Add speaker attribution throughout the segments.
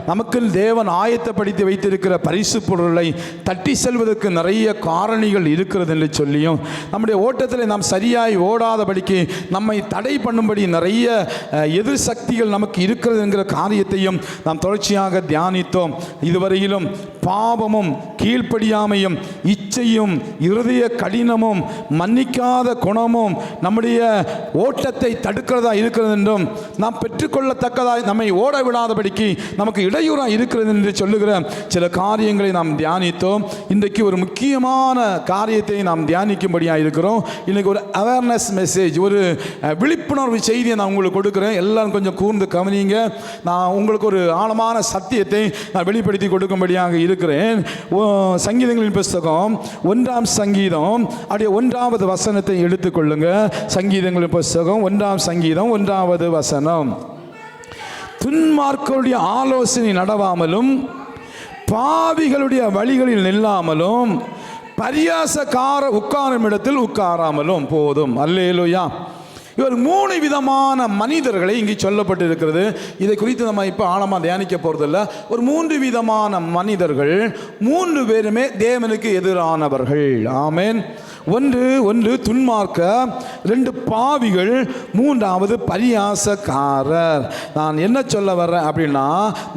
Speaker 1: நமக்கு தேவன் ஆயத்தப்படுத்தி வைத்திருக்கிற பரிசு பொருளை தட்டி செல்வதற்கு நிறைய காரணிகள் இருக்கிறது என்று சொல்லியும், நம்முடைய ஓட்டத்தில் நாம் சரியாய் ஓடாதபடிக்கு நம்மை தடை பண்ணும்படி நிறைய எதிர் சக்திகள் நமக்கு இருக்கிறது என்கிற காரியத்தையும் நாம் தொடர்ச்சியாக தியானித்தோம். இதுவரையிலும் பாவமும் கீழ்ப்படியாமையும் இச்சையும் இருதய கடினமும் மன்னிக்காத குணமும் நம்முடைய ஓட்டத்தை தடுக்கிறதா இருக்கிறது என்றும், நாம் பெற்றுக்கொள்ளத்தக்கதாய் நம்மை ஓட விடாதபடிக்கு நமக்கு இடையூறாக இருக்கிறது என்று சொல்லுகிற சில காரியங்களை நாம் தியானித்தோம். இன்றைக்கு ஒரு முக்கியமான காரியத்தை நாம் தியானிக்கும்படியாக இருக்கிறோம். இன்றைக்கு ஒரு அவேர்னஸ் மெசேஜ், ஒரு விழிப்புணர்வு செய்தியை நான் உங்களுக்கு கொடுக்குறேன். எல்லாரும் கொஞ்சம் கூர்ந்து கவனிங்க. நான் உங்களுக்கு ஒரு ஆழமான சத்தியத்தை நான் வெளிப்படுத்தி கொடுக்கும்படியாக இருக்கிறேன். சங்கீதங்களின் புஸ்தகம் 1ஆம் சங்கீதம் அப்படியே 1வது வசனத்தை எடுத்துக்கொள்ளுங்க. சங்கீதங்களின் புஸ்தகம் 1ஆம் சங்கீதம் 1வது வசனம். துன்மார்க்கருடைய ஆலோசனை நடவாமலும் பாவிகளுடைய வழிகளில் நில்லாமலும் பரியாசக்கார உட்காரும் இடத்தில் உட்காராமலும் போதும். அல்லேலூயா. இவர் 3 விதமான மனிதர்களை இங்கே சொல்லப்பட்டிருக்கிறது. இதை குறித்து நம்ம இப்போ ஆழமாக தியானிக்க போகிறதில்ல. ஒரு 3 விதமான மனிதர்கள், 3 பேருமே தேவனுக்கு எதிரானவர்கள். ஆமென். ஒன்று துன்மார்க்க, 2 பாவிகள், 3வது பரியாசக்காரர். நான் என்ன சொல்ல வர்றேன் அப்படின்னா,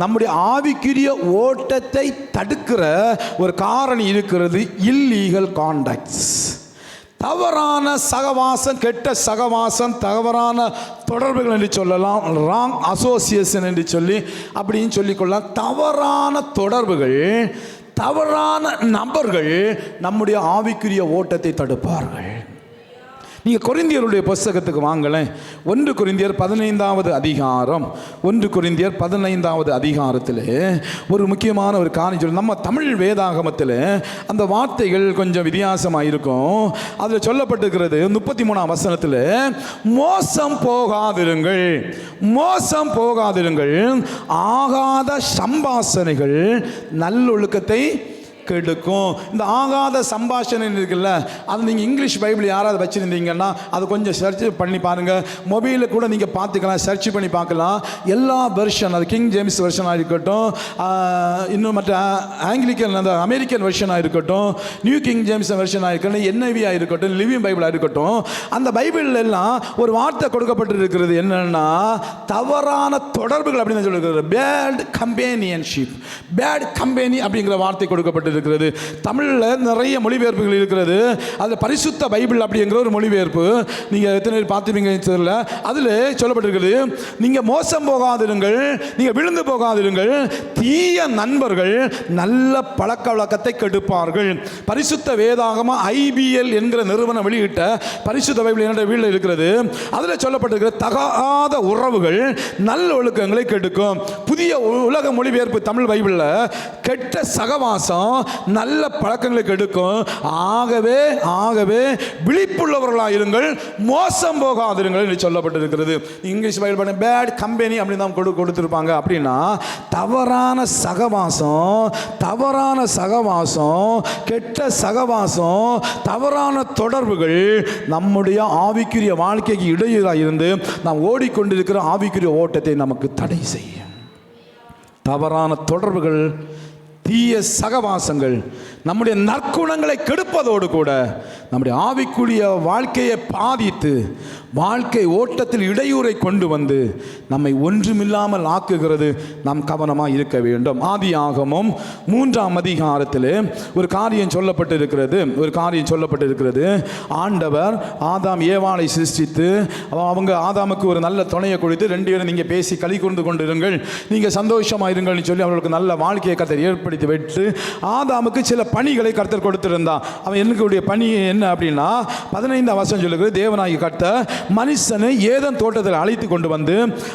Speaker 1: நம்முடைய ஆவிக்குரிய ஓட்டத்தை தடுக்கிற ஒரு காரணி இருக்கிறது, இல்லீகல் கான்டாக்ட்ஸ். தவறான சகவாசம், கெட்ட சகவாசம், தவறான தொடர்புகள் என்று சொல்லலாம், ராங் அசோசியேஷன் என்று சொல்லி அப்படின்னு சொல்லிக்கொள்ளலாம். தவறான தொடர்புகள், தவறான நபர்கள் நம்முடைய ஆவிக்குரிய ஓட்டத்தை தடுப்பார்கள். நீங்கள் கொரிந்தியருடைய புஸ்தகத்துக்கு வாங்களேன். 1 கொரிந்தியர் 15வது அதிகாரம். 1 கொரிந்தியர் 15வது அதிகாரத்தில் ஒரு முக்கியமான ஒரு காரியம் சொல்லி, நம்ம தமிழ் வேதாகமத்தில் அந்த வார்த்தைகள் கொஞ்சம் வித்தியாசமாக இருக்கும். அதில் சொல்லப்பட்டிருக்கிறது 33ஆம் வசனத்தில், மோசம் போகாதிருங்கள், மோசம் போகாதிருங்கள், ஆகாத சம்பாஷணைகள் நல்லொழுக்கத்தை கெடுக்கும். இந்த ஆகாத சம்பாஷணை இருக்குல்ல, அது நீங்கள் இங்கிலீஷ் பைபிள் யாராவது வச்சுருந்தீங்கன்னா அது கொஞ்சம் சர்ச் பண்ணி பாருங்கள். மொபைலில் கூட நீங்கள் பார்த்துக்கலாம், சர்ச் பண்ணி பார்க்கலாம். எல்லா வெர்ஷன், அது கிங் ஜேம்ஸ் வெர்ஷனாக இருக்கட்டும், இன்னும் மற்ற ஆங்கிலிக்கன் அந்த அமெரிக்கன் வெர்ஷனாக இருக்கட்டும், நியூ கிங் ஜேம்ஸ் வெர்ஷனாக இருக்கட்டும், NIV-ஆக இருக்கட்டும், லிவிங் பைபிளாக இருக்கட்டும், அந்த பைபிள் எல்லாம் ஒரு வார்த்தை கொடுக்கப்பட்டிருக்கிறது. என்னன்னா, தவறான தொடர்புகள் அப்படின்னு சொல்லியிருக்கிறது. பேட் கம்பேனியன்ஷிப், பேட் கம்பெனி அப்படிங்கிற வார்த்தை கொடுக்கப்பட்டிருக்கிறது. தமிழில் நிறைய மொழிபெயர்ப்புகள் இருக்கிறது. அதில் பரிசுத்த பைபிள் அப்படிங்கிற ஒரு மொழிபெயர்ப்பு நீங்கள் எத்தனை பேர் பார்த்துப்பீங்கன்னு தெரியல. அதில் சொல்லப்பட்டிருக்கிறது, நீங்கள் மோசம் போகாதிருங்கள், நீங்கள் விழுந்து போகாதிருங்கள், தீய நண்பர்கள் நல்ல பழக்க வழக்கத்தை கெடுப்பார்கள். பரிசுத்த வேதாகம IBL என்கிற நிறுவனம் வெளியிட்ட பரிசுத்த பைபிள் என்ற வீட்டில் இருக்கிறது. அதில் சொல்லப்பட்டிருக்கிற தகாத உறவுகள் நல்ல ஒழுக்கங்களை கெடுக்கும். புதிய உலக மொழிபெயர்ப்பு தமிழ் பைபிளில் கெட்ட சகவாசம் நல்ல பழக்கங்களை கெடுக்கும். ஆகவே விழிப்புள்ளவர்களாக இருங்கள், மோசம் போகாதிருங்கள் என்று சொல்லப்பட்டிருக்கிறது. இங்கிலீஷ் பைபிள் பண்ண பேட் கம்பெனி அப்படின்னு தான் கொடுத்துருப்பாங்க. அப்படின்னா தவறான சகவாசம், தவறான சகவாசம், கெட்ட சகவாசம், தவறான தொடர்புகள் நம்முடைய ஆவிக்குரிய வாழ்க்கைக்கு இடையூறாக இருந்து நாம் ஓடிக்கொண்டிருக்கிற ஆவிக்குரிய ஓட்டத்தை நமக்கு தடை செய்யும். தவறான தொடர்புகள், தீய சகவாசங்கள் நம்முடைய நற்குணங்களை கெடுப்பதோடு கூட நம்முடைய ஆவிக்குரிய வாழ்க்கையை பாதித்து வாழ்க்கை ஓட்டத்தில் இடையூறை கொண்டு வந்து நம்மை ஒன்றுமில்லாமல் ஆக்குகிறது. நாம் கவனமாக இருக்க வேண்டும். ஆதியாகமம் 3ஆம் அதிகாரத்தில் ஒரு காரியம் சொல்லப்பட்டிருக்கிறது. ஆண்டவர் ஆதாம் ஏவாளை சிருஷ்டித்து அவங்க ஆதாமுக்கு ஒரு நல்ல துணையை கொடுத்து 2 பேரும் நீங்கள் பேசி களி கொண்டு இருங்கள், நீங்கள் சந்தோஷமாக இருங்கள்னு சொல்லி அவர்களுக்கு நல்ல வாழ்க்கையை கர்த்தர் ஏற்படுத்தி வைத்து ஆதாமுக்கு சில பணிகளை கர்த்தர் கொடுத்திருந்தான். அவன் என்னுடைய பணி என்ன அப்படின்னா, 15ஆம் வசனம் சொல்லுகிறது, தேவனாகிய கர்த்தர் மனுஷனை ஏதேன் தோட்டத்தில் அழைத்து கொண்டு வந்து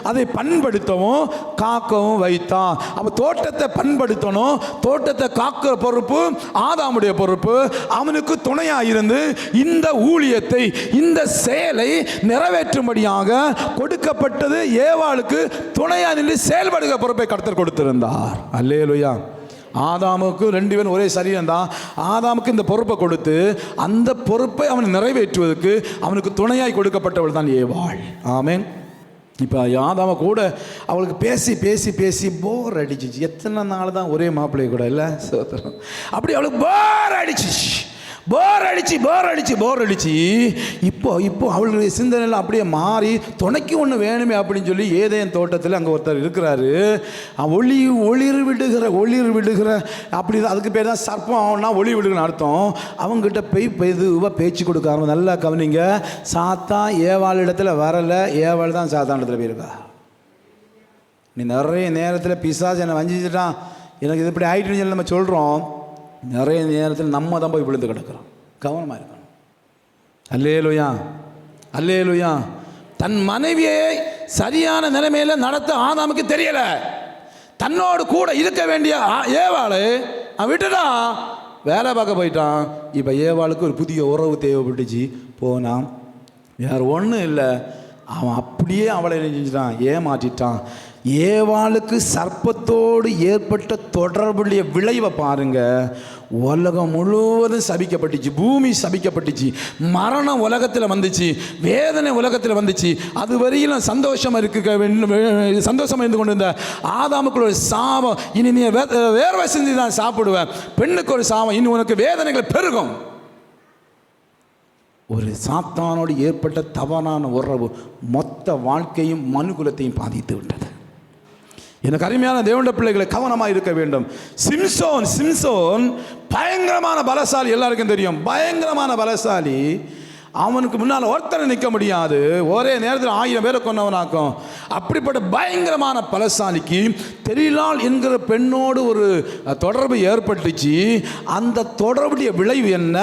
Speaker 1: அதை பண்படுத்தவும் காக்கவும் வைத்தான். அப்ப தோட்டத்தை பண்படுத்தணும், தோட்டத்தை காக்கிற பொறுப்பு ஆதாமுடைய பொறுப்பு. அவனுக்கு துணையாக இருந்து இந்த ஊழியத்தை, இந்த செயலை நிறைவேற்றும்படியாக கொடுக்கப்பட்டது. ஏவாளுக்கு துணையாக நின்று செயல்படுகிற பொறுப்பை கர்த்தர் கொடுத்திருந்தார். அல்லேலூயா. ஆதாமுக்கு 2 பேரும் ஒரே சரீரம் தான். ஆதாமுக்கு இந்த பொறுப்பை கொடுத்து அந்த பொறுப்பை அவன் நிறைவேற்றுவதற்கு அவனுக்கு துணையாய் கொடுக்கப்பட்டவள் தான் ஏவாள். ஆமென். இப்போ ஆதாம கூட அவளுக்கு பேசி பேசி பேசி போர் அடிச்சிச்சு. எத்தனை நாள் தான் ஒரே மாப்பிள்ளை கூட இல்லை சோதரம். அப்படி அவளுக்கு போர் அடிச்சு இப்போ அவளுடைய சிந்தனையில் அப்படியே மாறி துணைக்கு ஒன்று வேணுமே அப்படின்னு சொல்லி ஏதேன் தோட்டத்தில் அங்கே ஒருத்தர் இருக்கிறாரு. ஒளிர் விடுகிற அப்படி தான், அதுக்கு பேர் தான் சர்ப்பம். அவனா ஒளி விடுகிற அர்த்தம். அவங்ககிட்ட போய் பேச்சு கொடுக்க ஆரம்பி. நல்லா கவனிங்க, சாத்தான் ஏவாள் இடத்துல வரலை, ஏவாள் தான் சாத்தான் இடத்துல போயிருக்கா. நீ நிறைய நேரத்தில் பிசாசு என்னை வஞ்சிச்சுட்டான், எனக்கு இது இப்படி ஆயிட்டுன்னு சொல்லி நம்ம சொல்கிறோம். நிறைய நேரத்தில் நம்ம தான் போய் விழுந்து கிடக்கிறோம். கவனமாக இருக்கணும். அல்லேலூயா. தன் மனைவியை சரியான நிலைமையில் நடத்த ஆதாமுக்கு தெரியல. தன்னோடு கூட இருக்க வேண்டிய ஏவாளு விட்டுட்டான், வேலை பார்க்க போயிட்டான். இப்போ ஏவாளுக்கு ஒரு புதிய உறவு தேவைப்பட்டுச்சு. போனான், வேறு ஒன்றும் இல்லை, அவன் அப்படியே அவளை செஞ்சுட்டான், ஏமாற்றிட்டான். ஏவாளுக்கு சர்ப்பத்தோடு ஏற்பட்ட தொடர்புடைய விளைவை பாருங்க. உலகம் முழுவதும் சபிக்கப்பட்டுச்சு, பூமி சபிக்கப்பட்டுச்சு, மரணம் உலகத்தில் வந்துச்சு, வேதனை உலகத்தில் வந்துச்சு. அது வரையிலும் சந்தோஷமாக இருந்து கொண்டு இருந்த ஆதாமுக்குள்ள ஒரு சாபம், இனி நீ வேர்வை செஞ்சு தான் சாப்பிடுவேன். பெண்ணுக்கு ஒரு சாபம், இனி உனக்கு வேதனைகள் பெருகும். ஒரு சாத்தானோடு ஏற்பட்ட தவறான உறவு மொத்த வாழ்க்கையும் மனுகுலத்தையும் பாதித்து விட்டது. எனக்கு அருமையான தேவனுடைய பிள்ளைகளை கவனமாக இருக்க வேண்டும். சிம்சோன் பயங்கரமான பலசாலி, எல்லாருக்கும் தெரியும், பயங்கரமான பலசாலி. அவனுக்கு முன்னால் ஒருத்தரை நிற்க முடியாது, ஒரே நேரத்தில் 1000 பேரை கொண்டவனாக்கும். அப்படிப்பட்ட பயங்கரமான பலசாலிக்கு தெரியலால் என்கிற பெண்ணோடு ஒரு தொடர்பு ஏற்பட்டுச்சு. அந்த தொடர்புடைய விளைவு என்ன?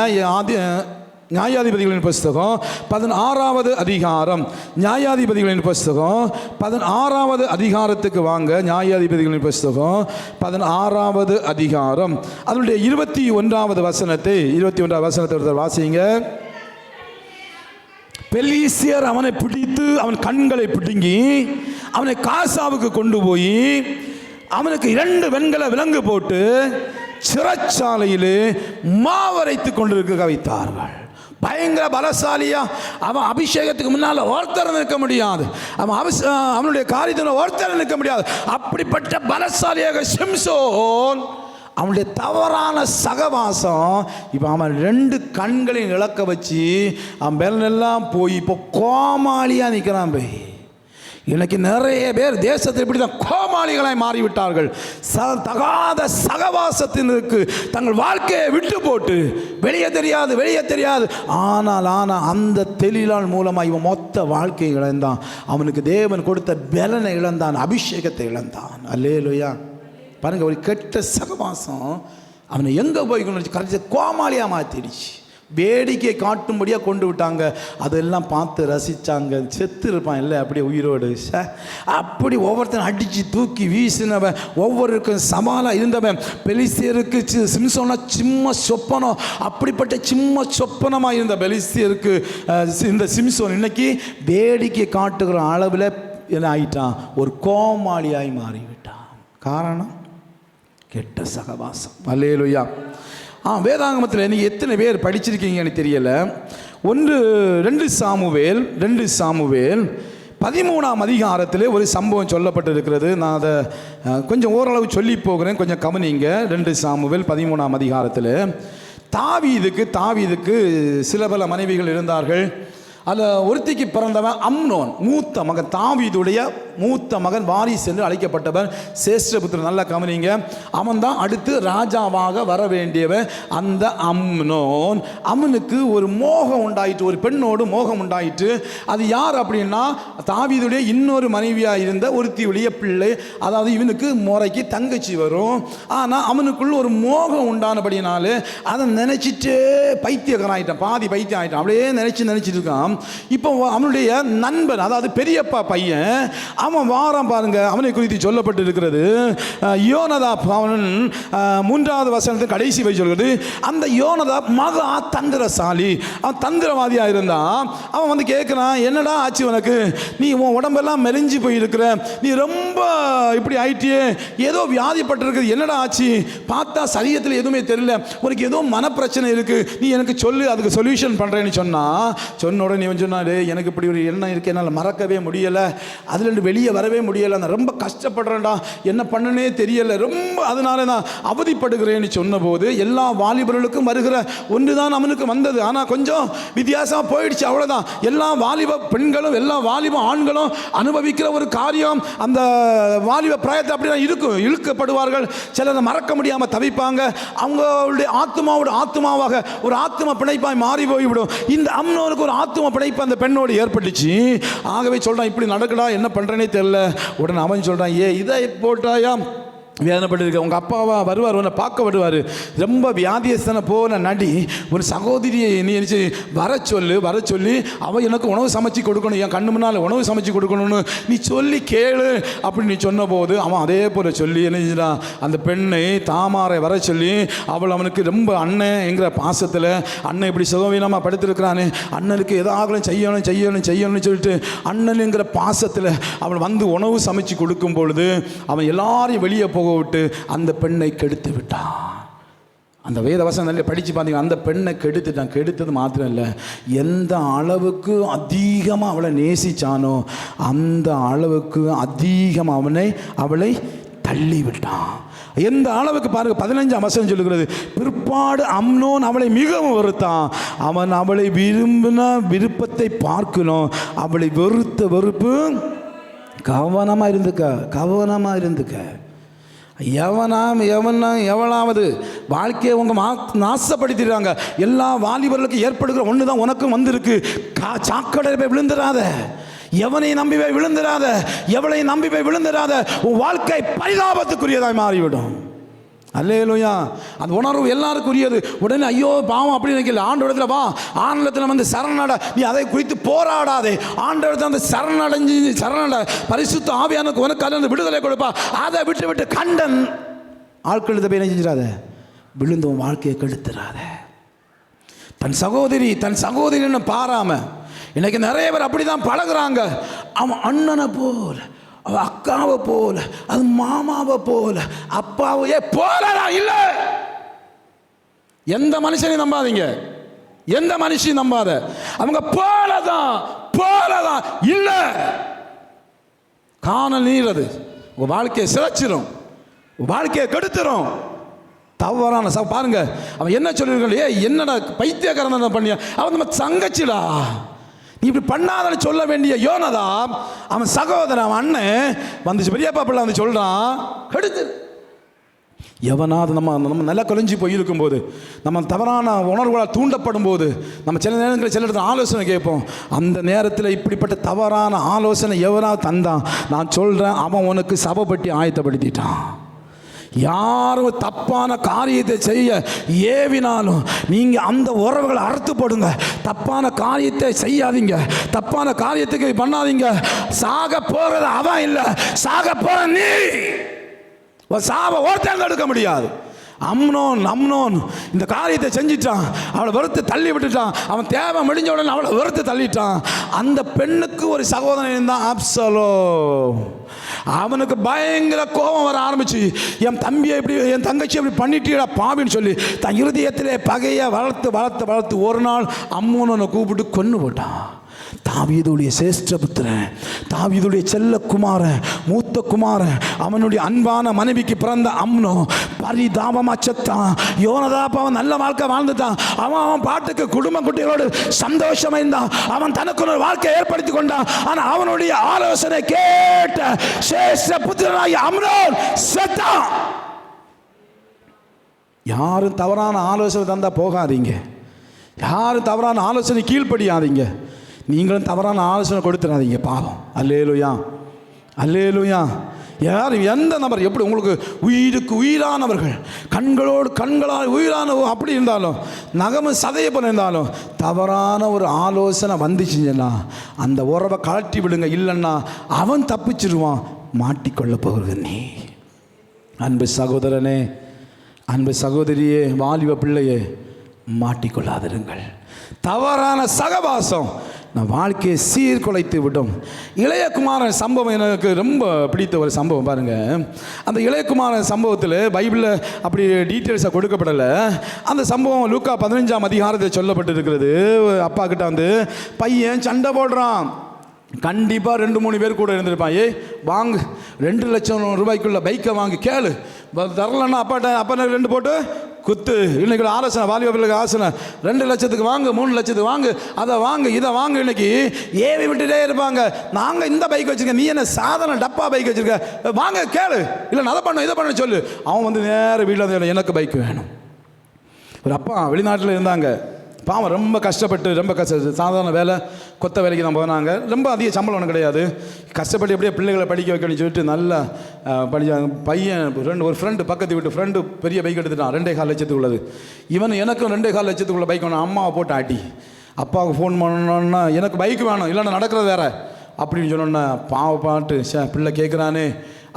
Speaker 1: நியாயாதிபதிகளின் புஸ்தகம் 16வது அதிகாரம், நியாயாதிபதிகளின் புஸ்தகம் 16வது அதிகாரத்துக்கு வாங்க. நியாயாதிபதிகளின் புஸ்தகம் 16வது அதிகாரம், அதனுடைய 21வது வசனத்தை ஒருத்தர் வாசிங்க. பெலிஸ்தியர் அவனை பிடித்து அவன் கண்களை பிடுங்கி அவனை காசாவுக்கு கொண்டு போய் அவனுக்கு 2 வெண்கல விலங்கு போட்டு சிறைச்சாலையிலே மாவரைத்து கொண்டிருக்க வைத்தார்கள். பயங்கர பலசாலியா, அவன் அபிஷேகத்துக்கு முன்னால் ஒருத்தர் நிற்க முடியாது, அவனுடைய காரியத்தில் ஒருத்தர் நிற்க முடியாது. அப்படிப்பட்ட பலசாலியாக சிம்சோன், அவனுடைய தவறான சகவாசம் இப்போ அவன் 2 கண்களையும் இழக்க வச்சு அவன் மேலெல்லாம் போய் இப்போ கோமாளியாக நிற்கிறான். போய் இன்னைக்கு நிறைய பேர் தேசத்தில் இப்படி தான் கோமாளிகளாய் மாறிவிட்டார்கள். தகாத சகவாசத்திற்கு தங்கள் வாழ்க்கையை விட்டு போட்டு வெளியே தெரியாது. ஆனால் அந்த தெளிலால் மூலமாக இவன் மொத்த வாழ்க்கையை இழந்தான். அவனுக்கு தேவன் கொடுத்த பலனை இழந்தான், அபிஷேகத்தை இழந்தான். அல்லேலூயா. பாருங்க, ஒரு கெட்ட சகவாசம் அவனை எங்கே போய் கரெக்டாக கோமாளியாக மாற்றிடுச்சு. வேடிக்கை காட்டும்படியாக கொண்டு விட்டாங்க. அதெல்லாம் பார்த்து ரசித்தாங்க. செத்து இருப்பான் இல்லை அப்படியே உயிரோடு. அப்படி ஒவ்வொருத்தரும் அடித்து தூக்கி வீசினவன், ஒவ்வொருக்கும் சவாலாக இருந்தவன். பெலிஸ்தியருக்கு சிம்சோனா சிம்ம சொப்பனம், அப்படிப்பட்ட சிம்ம சொப்பனமாக இருந்த பெலிஸ்தியருக்கு இந்த சிம்சோன் இன்னைக்கு வேடிக்கை காட்டுகிற அளவில் என்ன ஆகிட்டான்? ஒரு கோமாளியாய் மாறிவிட்டான். காரணம் கெட்ட சகவாசம். அல்லேலூயா. வேதாகமத்தில் நீங்கள் எத்தனை பேர் படிச்சிருக்கீங்கன்னு தெரியலை. 2 சாமுவேல் 13ஆம் அதிகாரத்தில் ஒரு சம்பவம் சொல்லப்பட்டிருக்கிறது. நான் அதை கொஞ்சம் ஓரளவு சொல்லி போகிறேன், கொஞ்சம் கவனிங்க. 2 சாமுவேல் 13ஆம் அதிகாரத்தில் தாவீதுக்கு சில பல மனைவிகள் இருந்தார்கள். அதில் ஒருத்திக்கு பிறந்தவன் அம்னோன், மூத்த மகன், தாவீதுடைய மூத்த மகன், வாரிசு என்று அழைக்கப்பட்டவன், சேஷ்டபுத்திரன். நல்லா கவனிங்க. அவன் தான் அடுத்து ராஜாவாக வர வேண்டியவன். அந்த அம்னோன், அவனுக்கு ஒரு மோகம் உண்டாயிற்று, ஒரு பெண்ணோடு மோகம் உண்டாயிற்று. அது யார் அப்படின்னா தாவீதுடைய இன்னொரு மனைவியாக இருந்த ஒருத்தியுடைய பிள்ளை. அதாவது இவனுக்கு முறைக்கு தங்கச்சி வரும். ஆனால் அவனுக்குள்ள ஒரு மோகம் உண்டானபடினாலே அதை நினைச்சிட்டு பைத்தியக்காரன் ஆகிட்டான், பாதி பைத்தியம் ஆகிட்டான். அப்படியே நினைச்சிட்டு இருக்கான். இப்போ அவனுடைய நண்பன், அதாவது பெரியப்பா பையன், அவன் வாரம் பாருங்க, அவனை குறித்து சொல்லப்பட்டு இருக்கிறது. யோனதாப் அவன் 3வது வசனத்தின் கடைசி போய் சொல்கிறது, அந்த யோனதாப் மகா தந்திரசாலி, அவன் தந்திரவாதியாக இருந்தான். அவன் வந்து கேட்குறான், என்னடா ஆச்சு உனக்கு, நீ உன் உடம்பெல்லாம் மெலிஞ்சு போயிருக்கிற, நீ ரொம்ப இப்படி ஆயிட்டியே, ஏதோ வியாதிப்பட்டிருக்குது, என்னடா ஆச்சு, பார்த்தா சரீரத்தில் எதுவுமே தெரியல, உனக்கு ஏதோ மனப்பிரச்சனை இருக்குது, நீ எனக்கு சொல்லு, அதுக்கு சொல்யூஷன் பண்ணுறேன்னு சொன்ன உடனே நீ சொன்னாரு, எனக்கு இப்படி ஒரு எண்ணம் இருக்குது, என்னால் மறக்கவே முடியலை, அதுலேருந்து வெளியே வரவே முடியலை, நான் ரொம்ப கஷ்டப்படுறேன்டா, என்ன பண்ணனே தெரியலை, ரொம்ப அதனால நான் அவதிப்படுகிறேன்னு சொன்னபோது எல்லா வாலிபர்களுக்கும் வருகிற ஒன்று தான் அவனுக்கு வந்தது. ஆனால் கொஞ்சம் வித்தியாசமாக போயிடுச்சு, அவ்வளோதான். எல்லா வாலிப பெண்களும் எல்லா வாலிப ஆண்களும் அனுபவிக்கிற ஒரு காரியம், அந்த வாலிப பிராயத்தை அப்படி தான் இருக்கும், இழுக்கப்படுவார்கள், சிலரை மறக்க முடியாமல் தவிப்பாங்க, அவங்களுடைய ஆத்மாவாக ஒரு ஆத்ம பிணைப்பாய் மாறி போய்விடும். இந்த அம்னோனுக்கு ஒரு ஆத்ம பிணைப்பு அந்த பெண்ணோடு ஏற்பட்டுச்சு. ஆகவே சொல்கிறான், இப்படி நடக்கடா, என்ன பண்ணுறேனே தெரியல. உடனே அவன் சொல்கிறான், இதை போட்டாயா வேதனைப்பட்டிருக்க, உங்கள் அப்பாவா வருவார், உன்னை பார்க்க வருவார், ரொம்ப வியாதியஸ்தனை போன நடி, ஒரு சகோதரியை நீ வர சொல்லி அவள் எனக்கு உணவு சமைச்சு கொடுக்கணும், என் கண்ணு முன்னால் உணவு சமைச்சு கொடுக்கணும்னு நீ சொல்லி கேளு அப்படின்னு நீ சொன்னபோது அவன் அதே போல் சொல்லி என்ன செஞ்சான், அந்த பெண்ணை தாமாரை வர சொல்லி அவள் அவனுக்கு ரொம்ப அண்ணன் என்கிற பாசத்தில், அண்ணன் இப்படி சுகவீனமாக படுத்திருக்கிறானே, அண்ணனுக்கு எதாகலும் செய்யணும்னு சொல்லிட்டு அண்ணனுங்கிற பாசத்தில் அவள் வந்து உணவு சமைச்சு கொடுக்கும் பொழுது அவன் எல்லாரையும் வெளியே போக விட்டு அந்த பெண்ணை கெடுத்து விட்டான். அந்த வேதவசனம் படித்து பார்த்தீங்கன்னா அந்த பெண்ணை கெடுத்துட்டான். கெடுத்தது மாத்திரம் இல்லை, எந்த அளவுக்கு அதிகமாக அவளை நேசிச்சானோ அந்த அளவுக்கு அதிகமாக அவளை தள்ளி விட்டான். எந்த அளவுக்கு பாருங்க, 15ஆம் வசனம் சொல்லுகிறது, பிற்பாடு அம்னோன் அவளை மிகவும் வெறுத்தான், அவன் அவளை விரும்பின விருப்பத்தை பார்க்கணும், அவளை வெறுத்த வெறுப்பு கவனமாக இருந்துக்க. எவனாவது வாழ்க்கையை உங்க நாசப்படுத்திடுறாங்க. எல்லா வாலிபர்களுக்கும் ஏற்படுகிற ஒன்று தான் உனக்கும் வந்திருக்கு. சாக்கடை போய் விழுந்துடாத, எவனை நம்பி போய் விழுந்துடாத, எவளை நம்பி போய் விழுந்துடாத, உன் வாழ்க்கை பரிதாபத்துக்குரியதாய் மாறிவிடும். அல்லேலூயா. அந்த உணர்வு எல்லாருக்கும் உரியது. உடனே ஐயோ பாவம் அப்படி நினைக்கல, ஆண்டவரத்துல வா, ஆண்டவரத்தில் வந்து சரணட, நீ அதை குறித்து போராடாதே, ஆண்டவரத்தில் வந்து சரணட, பரிசுத்த ஆவியானுக்கு உனக்கு அதில் விடுதலை கொடுப்பா. அதை விட்டு கண்டன் ஆட்கள் இதை போய் செஞ்சிடாத, விழுந்தவன் வாழ்க்கையை கெடுத்துடாத. தன் சகோதரின்னு பாராம இன்னைக்கு நிறைய பேர் அப்படிதான் பழகுறாங்க. அவன் அண்ணனை போல், அவ அக்காவை போல, அது மாமாவை போல, அப்பாவையே போலடா. இல்ல, எந்த மனுஷனையும் நம்பாதீங்க, எந்த மனுஷனையும் நம்பாத, அவங்க போலதான் இல்ல. காணல் நீர் அது உங்க வாழ்க்கையை சிதைச்சிரும், வாழ்க்கையை கெடுத்துரும். தவறான பாருங்க, அவன் என்ன சொல்லியிருக்க, என்னடா பைத்தியக்காரன் பண்ணியா, அவன் நம்ம தங்கச்சிடா, நீ இப்படி பண்ணாதன்னு சொல்ல வேண்டிய யோனதாப் அவன் சகோதரன், அவன் அண்ணன் வந்துச்சு, பெரியப்பா பிள்ளை வந்து சொல்றான், கெடுத்து. எவனாவது நம்ம நல்லா குறைஞ்சி போயிருக்கும் போது, நம்ம தவறான உணர்வுகளால் தூண்டப்படும் போது, நம்ம சில நேரங்களில் சில இடத்துல ஆலோசனை கேட்போம். அந்த நேரத்தில் இப்படிப்பட்ட தவறான ஆலோசனை எவனாவது தந்தான், நான் சொல்கிறேன், அவன் உனக்கு சபைப்பட்டி ஆயத்தப்படுத்திட்டான். யாரும் தப்பான காரியத்தை செய்ய ஏவினாலும் நீங்க அந்த உறவுகளை அறுத்து போடுங்க. தப்பான காரியத்தை செய்யாதீங்க, தப்பான காரியத்துக்கு பண்ணாதீங்க. சாக போறது அவன் இல்லை, சாக போற நீ. சாவ ஒருத்தங்க எடுக்க முடியாது. அம்னோன் இந்த காரியத்தை செஞ்சிட்டான், அவளை வெறுத்து தள்ளி விட்டுட்டான். அவன் தேவை முடிஞ்ச உடனே அவளை வெறுத்து தள்ளிட்டான். அந்த பெண்ணுக்கு ஒரு சகோதரன் தான் அப்சலோம். அவனுக்கு பயங்கர கோபம் வர ஆரம்பிச்சு, என் தம்பியை இப்படி, என் தங்கச்சி இப்படி பண்ணிட்டீடா பாவின்னு சொல்லி தன் இருதயத்திலே பகையை வளர்த்து ஒரு நாள் அம்னோனை கூப்பிட்டு கொன்று போட்டான். தாவீதுடைய சேஷ்ட புத்திரன், தாவீதுடைய செல்ல குமாரன், மூத்த குமாரன், அவனுடைய அன்பான மனைவிக்கு பிறந்த அம்னோ பரிதாபமா செத்தான். யோனதாப் அவன் நல்ல வாழ்க்கை வாழ்ந்துட்டான். அவன் பாட்டுக்கு குடும்ப குட்டிகளோடு சந்தோஷமா இருந்தான். அவன் தனக்கு ஒரு வாழ்க்கை ஏற்படுத்தி கொண்டான். ஆனா அவனுடைய ஆலோசனை கேட்ட சேஷ்ட புத்திரனாகிய அம்னோன் செத்தான். யாரும் தவறான ஆலோசனை தந்தா போகாதீங்க, யாரும் தவறான ஆலோசனை கீழ்ப்படியாதீங்க, நீங்களும் தவறான ஆலோசனை கொடுத்துடாதீங்க, பாவம். அல்லேலூயா, அல்லேலூயா. யார் எந்த நபர் எப்படி உங்களுக்கு உயிருக்கு உயிரானவர்கள், கண்களோடு கண்களால் உயிரான அப்படி இருந்தாலும், நகம சதைய பண்ணியிருந்தாலும் தவறான ஒரு ஆலோசனை வந்துச்சுன்னா அந்த உறவை கழட்டி விடுங்க. இல்லைன்னா அவன் தப்பிச்சிருவான், மாட்டிக்கொள்ள போகிறது நீ. அன்பு சகோதரனே, அன்பு சகோதரியே, வாலிப பிள்ளையே, மாட்டிக்கொள்ளாதிருங்கள். தவறான சகவாசம் நம் வாழ்க்கையை சீர்குலைத்து விடும். இளையகுமாரன் சம்பவம் எனக்கு ரொம்ப பிடித்த ஒரு சம்பவம். பாருங்கள், அந்த இளையகுமாரன் சம்பவத்தில் பைபிளில் அப்படி டீட்டெயில்ஸாக கொடுக்கப்படலை. அந்த சம்பவம் லூக்கா 15ஆம் அதிகாரத்தில் சொல்லப்பட்டிருக்கிறது. அப்பா கிட்ட வந்து பையன் சண்டை போடுறான். கண்டிப்பாக 2-3 பேர் கூட இருந்திருப்பான். வாங்கு 2 லட்சம் ரூபாய்க்குள்ள பைக்கை வாங்கி கேளு, தரலன்னா அப்பா 2 போட்டு குத்து. இன்னைக்கு ஆலோசனை, வாலிபர்களுக்கு ஆலோசனை, 2 லட்சத்துக்கு வாங்க, 3 லட்சத்துக்கு வாங்க, அதை வாங்க, இதை வாங்க. இன்னைக்கு ஏவி விட்டுட்டே இருப்பாங்க. நாங்கள் இந்த பைக் வச்சுருக்கேன், நீ என்ன சாதாரண டப்பா பைக் வச்சுருக்க, வாங்க கேளு, இல்லை அதை பண்ண இதை பண்ண சொல்லு. அவன் வந்து நேர வீட்டில் எனக்கு பைக் வேணும். ஒரு அப்பா வெளிநாட்டில் இருந்தாங்க. பாவம் ரொம்ப கஷ்டப்பட்டு, ரொம்ப சாதாரண வேலை, கொத்த வேலைக்கு தான் போனாங்க. ரொம்ப அதிக சம்பளம் ஒன்றும் கிடையாது. கஷ்டப்பட்டு எப்படியே பிள்ளைகளை படிக்க வைக்கணும்னு சொல்லிட்டு நல்லா படித்தாங்க. பையன் ஒரு ஃப்ரெண்டு, பக்கத்து வீட்டு ஃப்ரெண்டு பெரிய பைக் எடுத்துட்டான், 2,4 லட்சத்துக்கு உள்ளது. இவன் எனக்கும் 2,4 லட்சத்துக்குள்ள பைக் வேணும். அம்மாவை போட்டு ஆட்டி, அப்பாவுக்கு ஃபோன் பண்ணணுன்னா எனக்கு பைக் வேணும், இல்லைன்னா நடக்கிறது வேற அப்படின்னு சொன்னோன்னா பாட்டு பிள்ளை கேட்குறானே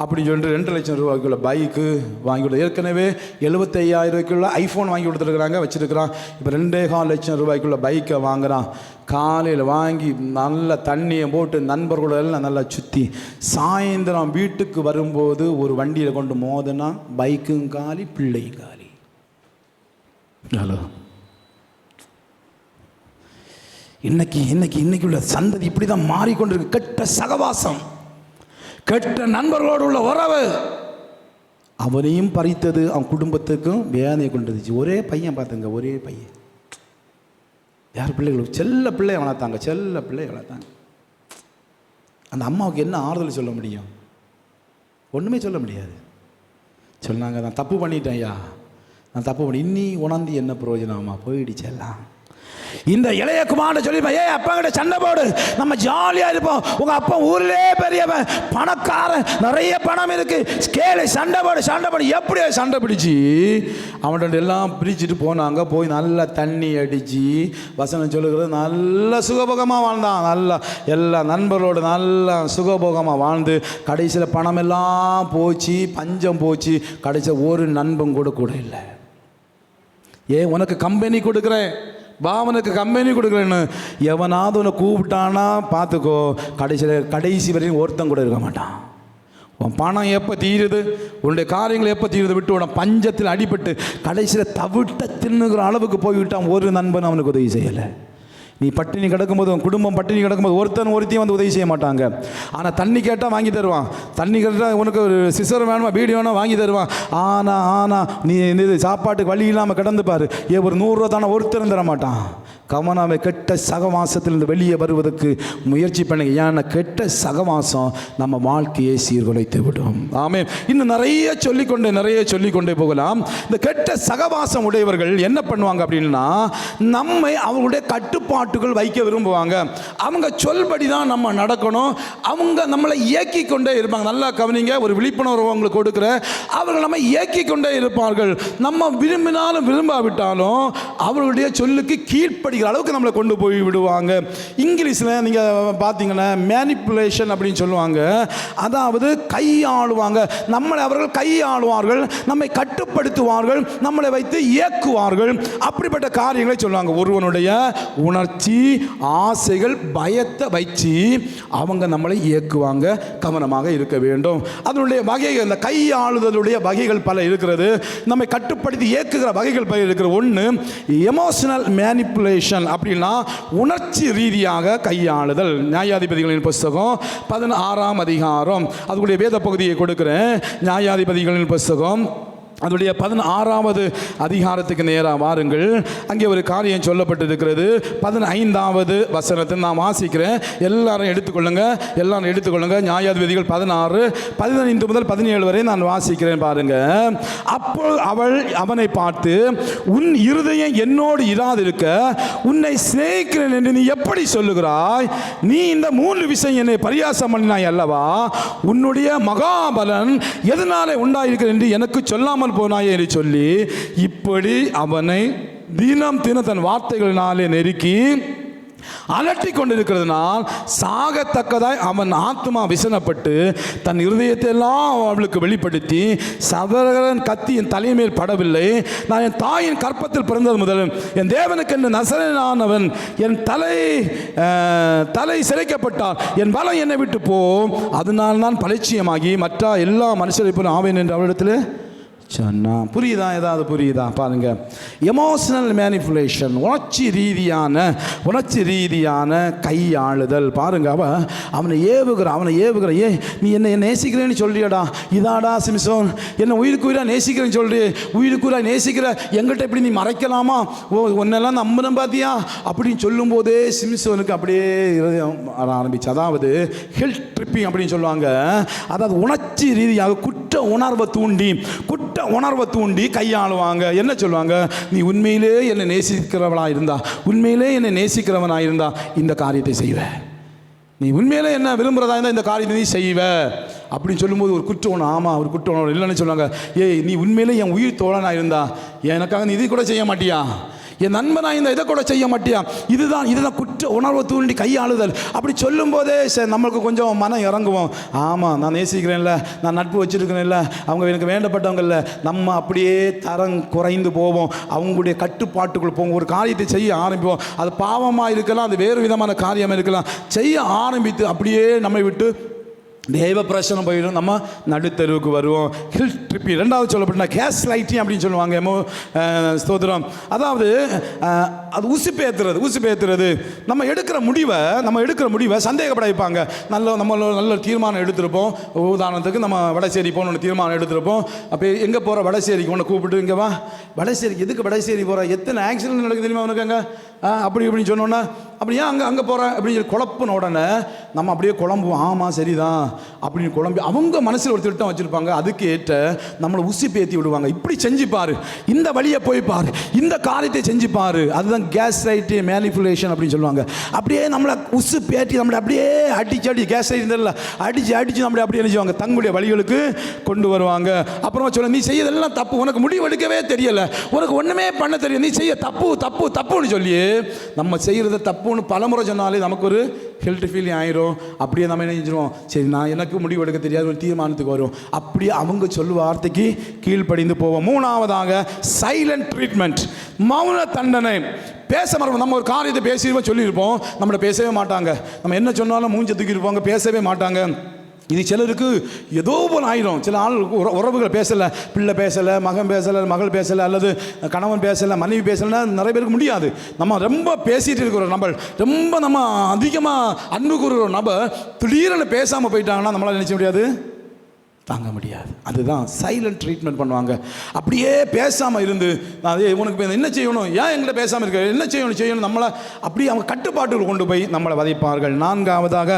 Speaker 1: அப்படின்னு சொல்லிட்டு 2 லட்சம் ரூபாய்க்குள்ள பைக்கு வாங்கி கொடுத்து, ஏற்கனவே 75,000 ரூபாய்க்குள்ள ஐஃபோன் வாங்கி கொடுத்துருக்குறாங்க, வச்சுருக்கிறான். இப்போ 2,4 லட்சம் ரூபாய்க்குள்ள பைக்கை வாங்குகிறான். காலையில் வாங்கி நல்ல தண்ணியை போட்டு நண்பர்களோட எல்லாம் நல்லா சுற்றி, சாயந்தரம் வீட்டுக்கு வரும்போது ஒரு வண்டியில் கொண்டு மோதுனா பைக்கும் காலி, பிள்ளையும் காலி. ஹலோ, இன்னைக்கு உள்ள சந்ததி இப்படி தான் மாறிக்கொண்டிருக்கு. கெட்ட சகவாசம், கெட்ட நண்பர்களோடு உள்ள உறவு அவனையும் பறித்தது, அவன் குடும்பத்துக்கும் வேதனையை கொண்டுச்சு. ஒரே பையன் பார்த்துங்க, ஒரே பையன். யார் பிள்ளைகளும் செல்ல பிள்ளை வளர்த்தாங்க, செல்ல பிள்ளை வளர்த்தாங்க. அந்த அம்மாவுக்கு என்ன ஆறுதல் சொல்ல முடியும்? ஒன்றுமே சொல்ல முடியாது. சொன்னாங்க, நான் தப்பு பண்ணிட்டேன் ஐயா, நான் தப்பு பண்ணி இன்னி உணர்ந்து என்ன பிரயோஜனமா போயிடுச்செல்லாம். இந்த இளையகுமாரன் சொல்லிப்பேன், அப்பா கிட்ட சண்டை போடு, நம்ம ஜாலியா இருப்போம். உங்க அப்பா ஊர்லே பெரியவன், பணக்காரன், நிறைய பணம் இருக்கு, கேளு, சண்டை போடு. எப்படி சண்டை பிடிச்சி அவன்கிட்ட எல்லாம் பிரிச்சுட்டு போனாங்க. போய் நல்லா தண்ணி அடிச்சு, வசனம் சொல்லுகிறது, நல்ல சுகபோகமாக வாழ்ந்தான். நல்லா எல்லா நண்பர்களோடு நல்லா சுகபோகமாக வாழ்ந்து கடைசியில் பணம் எல்லாம் போச்சு, பஞ்சம் போச்சு. கடைசியில் ஒரு நண்பன் கூட இல்லை. உனக்கு கம்பெனி கொடுக்குறேன், பாவனுக்கு கம்பெனி கொடுக்குறேன்னு எவனாவது உன்னை கூப்பிட்டானா பார்த்துக்கோ, கடைசி வரையும் ஒருத்தன் கூட இருக்க மாட்டான். உன் பணம் எப்போ தீருது, உன்னுடைய காரியங்கள் எப்போ தீருது விட்டு உன பஞ்சத்தில் அடிபட்டு கடைசியில் தவிட்ட தின்னுகிற அளவுக்கு போய்விட்டான். ஒரு நண்பன் அவனுக்கு உதவி செய்யலை. நீ பட்டினி கிடக்கும்போது, உன் குடும்பம் பட்டினி கிடக்கும்போது ஒருத்தையும் வந்து உதவி செய்ய மாட்டாங்க. ஆனால் தண்ணி கேட்டால் வாங்கி தருவான், தண்ணி கேட்டால் உனக்கு ஒரு சிசர் வேணுமா, பீடி வேணுமா வாங்கி தருவான். ஆனால் நீ இந்த சாப்பாட்டுக்கு வழி இல்லாமல் கிடந்து பாரு, ஒரு 100 ரூபா தானே ஒருத்தரும் தர மாட்டான். கவனமே, கெட்ட சகவாசத்திலிருந்து வெளியே வருவதற்கு முயற்சி பண்ணுங்க. ஏன்னா கெட்ட சகவாசம் நம்ம வாழ்க்கையை சீர்குலைத்து விடும். ஆமென். இன்னும் நிறைய சொல்லிக்கொண்டே போகலாம். இந்த கெட்ட சகவாசம் உடையவர்கள் என்ன பண்ணுவாங்க அப்படின்னா, நம்மை அவங்களுடைய கட்டுப்பாட்டுகள் வைக்க விரும்புவாங்க. அவங்க சொல்படி தான் நம்ம நடக்கணும். அவங்க நம்மளை இயக்கி கொண்டே இருப்பாங்க. நல்லா கவனிங்க, ஒரு விழிப்புணர்வு அவங்களுக்கு கொடுக்குற, அவர்கள் நம்ம இயக்கி கொண்டே இருப்பார்கள். நம்ம விரும்பினாலும் விரும்பாவிட்டாலும் அவர்களுடைய சொல்லுக்கு கீழ்ப்படுகிற அளவுக்கு நம்மளை கொண்டு போய் விடுவாங்க. இங்கிலீஷில் நீங்கள் பார்த்தீங்கன்னா மேனிப்புலேஷன் அப்படின்னு சொல்லுவாங்க. அதாவது கையாளுவாங்க. நம்மளை அவர்கள் கையாளுவார்கள், நம்மை கட்டுப்படுத்துவார்கள், நம்மளை வைத்து இயக்குவார்கள். அப்படிப்பட்ட காரியங்களை சொல்லுவாங்க. ஒருவனுடைய உணர்ச்சி, ஆசைகள், பயத்தை வச்சு அவங்க நம்மளை இயக்குவாங்க. கவனமாக இருக்க வேண்டும். அதனுடைய வகைகள், இந்த கையாளுதலுடைய வகைகள் பல இருக்கிறது. நம்மை கட்டுப்படுத்தி இயக்குகிற வகைகள் பல இருக்கிறது. ஒன்று எமோஷனல் மேனிப்புலேஷன், அப்படின்னா உணர்ச்சி ரீதியாக கையாளுதல். நியாயாதிபதிகளின் புஸ்தகம் 16ஆம் அதிகாரம், அதுக்குடைய வேத பகுதியை கொடுக்கிறேன். நியாயாதிபதிகளின் புஸ்தகம் அதனுடைய 16வது அதிகாரத்துக்கு நேராக வாருங்கள். அங்கே ஒரு காரியம் சொல்லப்பட்டிருக்கிறது. 15வது வசனத்தை நான் வாசிக்கிறேன், எல்லாரும் எடுத்துக்கொள்ளுங்க. நியாயாதிபதிகள் 16:15 முதல் 17 வரை நான் வாசிக்கிறேன் பாருங்க. அப்போ அவள் அவனை பார்த்து, உன் இருதயம் என்னோடு இராதிருக்க உன்னை சிநேகிக்கிறேன் என்று நீ எப்படி சொல்லுகிறாய்? நீ இந்த 3 விஷயம் என்னை பரியாசம் பண்ணினாய் அல்லவா? உன்னுடைய மகாபலன் எதனாலே உண்டாயிருக்கிறது என்று எனக்கு சொல்லாமல் போனாயே என்று சொல்லி இப்படி அவனை தினம் தன் வார்த்தைகளினாலே நெருக்கி அலட்டி கொண்டிருக்கிறதுனால் சாகத்தக்கதாய் அவன் ஆத்மா விசனப்பட்டு தன் இருதயத்தை எல்லாம் அவளுக்கு வெளிப்படுத்தி, சவரகன் கத்தி என் தலைமையில் படவில்லை, நான் என் தாயின் கற்பத்தில் பிறந்தது முதல் என் தேவனுக்கு என்று நசரேயனானவன் என் தலை சிரைக்கப்பட்டால் என் பலம் என்னை விட்டு போம், அதனால் நான் பலட்சியமாகி மற்ற எல்லா மனுஷரை போல ஆவேன் என்று அவளிடத்தில் சொன்னா. புரியுதா? ஏதாவது புரியுதா? பாருங்க, எமோஷனல் மேனிப்புலேஷன், உணர்ச்சி ரீதியான கையாளுதல். பாருங்க, அவனை ஏவுகிற ஏ நீ என்ன நேசிக்கிறேன்னு சொல்றியடா, இதாடா சிம்சோன், என்ன உயிருக்கு உயிராக நேசிக்கிறேன்னு சொல்றி, உயிருக்கு உயிராக நேசிக்கிற எங்கிட்ட இப்படி நீ மறைக்கலாமா? ஒன்னெல்லாம் நம்பணும் பார்த்தியா அப்படின்னு சொல்லும் போதே சிம்சோனுக்கு அப்படியே ஆரம்பிச்சு. அதாவது ஹில் ட்ரிப்பிங் அப்படின்னு சொல்லுவாங்க. அதாவது உணர்ச்சி ரீதியாக குற்ற உணர்வை தூண்டி கையாளுவாங்க. என்ன சொல்லுவாங்க? நீ உண்மையிலே என்னை நேசிக்கிறவனா இருந்தா இந்த காரியத்தை செய்வ, நீ உண்மையிலே என்ன விரும்புறதா இருந்தா இந்த காரியத்தை நீ செய்வ அப்படின்னு சொல்லும்போது ஒரு குற்ற உணர்வு. ஆமாம், ஒரு குற்ற உணர்வு இல்லைன்னு சொல்லுவாங்க. நீ உண்மையிலே என் உயிர் தோழனா இருந்தா எனக்காக நீ இது கூட செய்ய மாட்டியா? என் நண்பனாக இந்த இதை கூட செய்ய மாட்டியா? இதுதான் குற்ற உணர்வை தூண்டி கையாளுதல். அப்படி சொல்லும் போதே நம்மளுக்கு கொஞ்சம் மனம் இறங்குவோம். ஆமாம், நான் நேசிக்கிறேன்ல, நான் நட்பு வச்சுருக்கிறேன்ல, அவங்க எனக்கு வேண்டப்பட்டவங்கல்ல. நம்ம அப்படியே தரம் குறைந்து போவோம், அவங்களுடைய கட்டுப்பாட்டுக்குள் போவோம். ஒரு காரியத்தை செய்ய ஆரம்பிப்போம். அது பாவமாக இருக்கலாம், அது வேறு விதமான காரியமாக இருக்கலாம். செய்ய ஆரம்பித்து அப்படியே நம்மை விட்டு தெய்வ பிரச்சனை போயிடும், நம்ம நடுத்தருவுக்கு வருவோம். ஹில் ட்ரிப்பி. 2வது சொல்லப்பட்ட கேஸ் லைட்டிங் அப்படின்னு சொல்லுவாங்க. ஸ்தோத்திரம். அதாவது அது உசுப்பேத்துறது. நம்ம எடுக்கிற முடிவை சந்தேகப்பட வைப்பாங்க. நல்ல தீர்மானம் எடுத்திருப்போம். உதாரணத்துக்கு நம்ம வடசேரி போகணுன்னு தீர்மானம் எடுத்திருப்போம். அப்போ எங்கே போகிற? வடசேரிக்கு ஒன்று கூப்பிட்டு, இங்கே வா வடசேரிக்கு. எதுக்கு வடசேரி போகிற? எத்தனை ஆக்சிடென்ட் நடக்குது தெரியுமா உனக்கு அங்கே? அப்படி இப்படின்னு சொன்னோன்னா, அப்படியா அங்கே போகிறேன் அப்படின்னு சொல்லி குழப்பின உடனே நம்ம அப்படியே குழம்புவோம். ஆமாம் சரிதான் அப்படின்னு குழம்பி அவங்க மனசில் ஒரு திட்டம் வச்சுருப்பாங்க. அதுக்கு ஏற்ற நம்மளை உசி பேத்தி விடுவாங்க. இப்படி செஞ்சுப்பார், இந்த வழியை போய்ப்பார், இந்த காரியத்தை செஞ்சுப்பார். அதுதான் கேஸ் லைட்டு மேனிப்புலேஷன் அப்படின்னு சொல்லுவாங்க. அப்படியே நம்மளை உசு பேட்டி நம்மளை அப்படியே அடிச்சு கேஸ் லைட் இருந்தால அடிச்சு நம்மளை அப்படியே நினைச்சுவாங்க, தங்களுடைய வழிகளுக்கு கொண்டு வருவாங்க. அப்புறமா சொல்ல, நீ செய்யறதெல்லாம் தப்பு, உனக்கு முடிவு எடுக்கவே தெரியலை, உனக்கு ஒன்றுமே பண்ண தெரியும், நீ செய்ய தப்புன்னு சொல்லி நம்ம செய்கிறத தப்புன்னு பலமுறை சொன்னாலே நமக்கு ஒரு ஹெல்த் ஃபீலிங் ஆயிரும். அப்படியே நம்ம என்ன செஞ்சிருவோம்? சரி, நான் எனக்கு முடிவு எடுக்க தெரியாது, ஒரு தீர்மானத்துக்கு வரும். அப்படியே அவங்க சொல்லுவ வார்த்தைக்கு கீழ்ப்படிந்து போவோம். 3வதாக சைலண்ட் ட்ரீட்மெண்ட், மௌன தண்டனை. பேச மறப்போம். நம்ம ஒரு காரியத்தை பேசியிருப்போம், சொல்லியிருப்போம், நம்மளை பேசவே மாட்டாங்க. நம்ம என்ன சொன்னாலும் மூஞ்ச தூக்கி இருப்பாங்க, பேசவே மாட்டாங்க. இது சிலருக்கு ஏதோ போல் ஆயிரும். சில ஆள் உறவுகள் பேசலை, பிள்ளை பேசலை, மகன் பேசலை, மகள் பேசலை, அல்லது கணவன் பேசலை, மனைவி பேசலைன்னா நிறைய பேருக்கு முடியாது. நம்ம ரொம்ப பேசிகிட்டு இருக்கிற நபர், ரொம்ப நம்ம அதிகமாக அன்பு கூறுகிற நபர் திடீரென பேசாமல் போயிட்டாங்கன்னா நம்மளால் நினைச்ச முடியாது, தாங்க முடியாது. அதுதான் சைலண்ட் ட்ரீட்மெண்ட் பண்ணுவாங்க. அப்படியே பேசாமல் இருந்து, அதே உனக்கு என்ன செய்யணும், ஏன் எங்கிட்ட பேசாமல் இருக்க, என்ன செய்யணும் நம்மளை அப்படியே அவங்க கட்டுப்பாட்டுகள் கொண்டு போய் நம்மளை வதைப்பார்கள். 4வதாக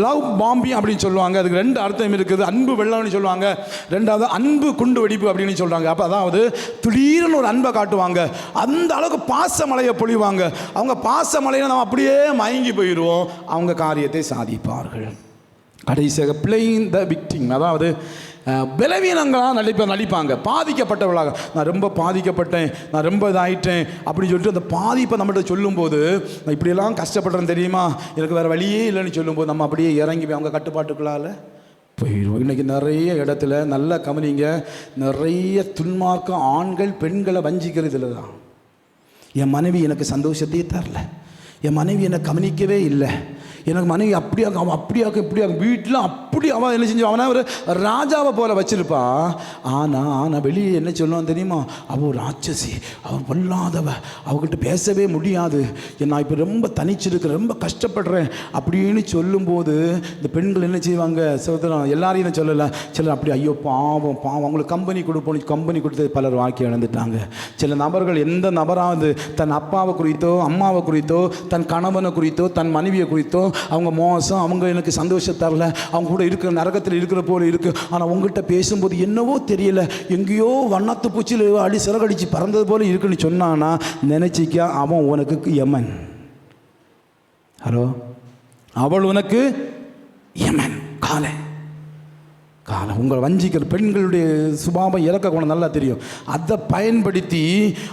Speaker 1: லவ் பாம்பிங் அப்படின்னு சொல்லுவாங்க. அதுக்கு 2 அர்த்தம் இருக்குது. அன்பு வெள்ளம்னு சொல்லுவாங்க, 2வது அன்பு குண்டு வெடிப்பு அப்படின்னு சொல்கிறாங்க. அப்போ அதாவது திடீர்னு ஒரு அன்பை காட்டுவாங்க, அந்த அளவுக்கு பாசமலையை பொழிவாங்க. அவங்க பாசமலையை நம்ம அப்படியே மயங்கி போயிடுவோம், அவங்க காரியத்தை சாதிப்பார்கள். கடைசியாக பிளேயிங் த விக்டிம், அதாவது பலவீனங்களாக நடிப்பாங்க, பாதிக்கப்பட்டவர்களாக. நான் ரொம்ப பாதிக்கப்பட்டேன், நான் ரொம்ப இதாகிட்டேன் அப்படின்னு சொல்லிட்டு அந்த பாதிப்பை நம்மகிட்ட சொல்லும்போது, நான் இப்படியெல்லாம் கஷ்டப்படுறேன்னு தெரியுமா, எனக்கு வேறு வழியே இல்லைன்னு சொல்லும்போது நம்ம அப்படியே இறங்கி போய் அவங்க கட்டுப்பாட்டுக்குள்ளால் போயிடுவோம். இன்றைக்கி நிறைய இடத்துல நல்ல கவனிங்க, நிறைய துன்மார்க்கம் ஆண்கள் பெண்களை வஞ்சிக்கிறதுல தான். என் மனைவி எனக்கு சந்தோஷத்தையே தரல, என் மனைவி என்னை கவனிக்கவே இல்லை, எனக்கு மனைவி அப்படியாக்கும், அவன் அப்படியாக்கும் இப்படியாக்கும், வீட்டில் அப்படி அவன் என்ன செஞ்சு அவனை ஒரு ராஜாவை போல வச்சிருப்பான். ஆனால் வெளியே என்ன சொல்லுவான் தெரியுமா? அவள் ராட்சசி, அவன் பொல்லாதவ, அவகிட்ட பேசவே முடியாது, நான் இப்போ ரொம்ப தனிச்சிருக்கிறேன், ரொம்ப கஷ்டப்படுறேன் அப்படின்னு சொல்லும்போது இந்த பெண்கள் என்ன செய்வாங்க? சகோதரன் எல்லாரையும் நான் சொல்லலை, சிலர் அப்படி ஐயோ பாவம் பாவம் அவங்களுக்கு கம்பெனி கொடுப்போம், கம்பெனி கொடுத்து பலர் வாழ்க்கை இழந்துட்டாங்க. சில நபர்கள் எந்த நபராவது தன் அப்பாவை குறித்தோ அம்மாவை குறித்தோ தன் கணவனை குறித்தோ தன் மனைவியை குறித்தோ அவங்க மோசம், அவங்க எனக்கு சந்தோஷம் தரல, அவங்க கூட இருக்கிற நரகத்தில் இருக்கிற போல இருக்கு, ஆனால் உங்ககிட்ட பேசும்போது என்னவோ தெரியல, எங்கேயோ வண்ணத்து பூச்சியில் அடி சிறகடிச்சு பறந்தது போல இருக்குன்னு சொன்னான்னா நினைச்சிக்க, அவன் உனக்கு யமன். ஹலோ, அவள் உனக்கு யமன். காலை உங்களை வஞ்சிக்கிற பெண்களுடைய சுபாவம் இறக்க குணம் நல்லா தெரியும். அதை பயன்படுத்தி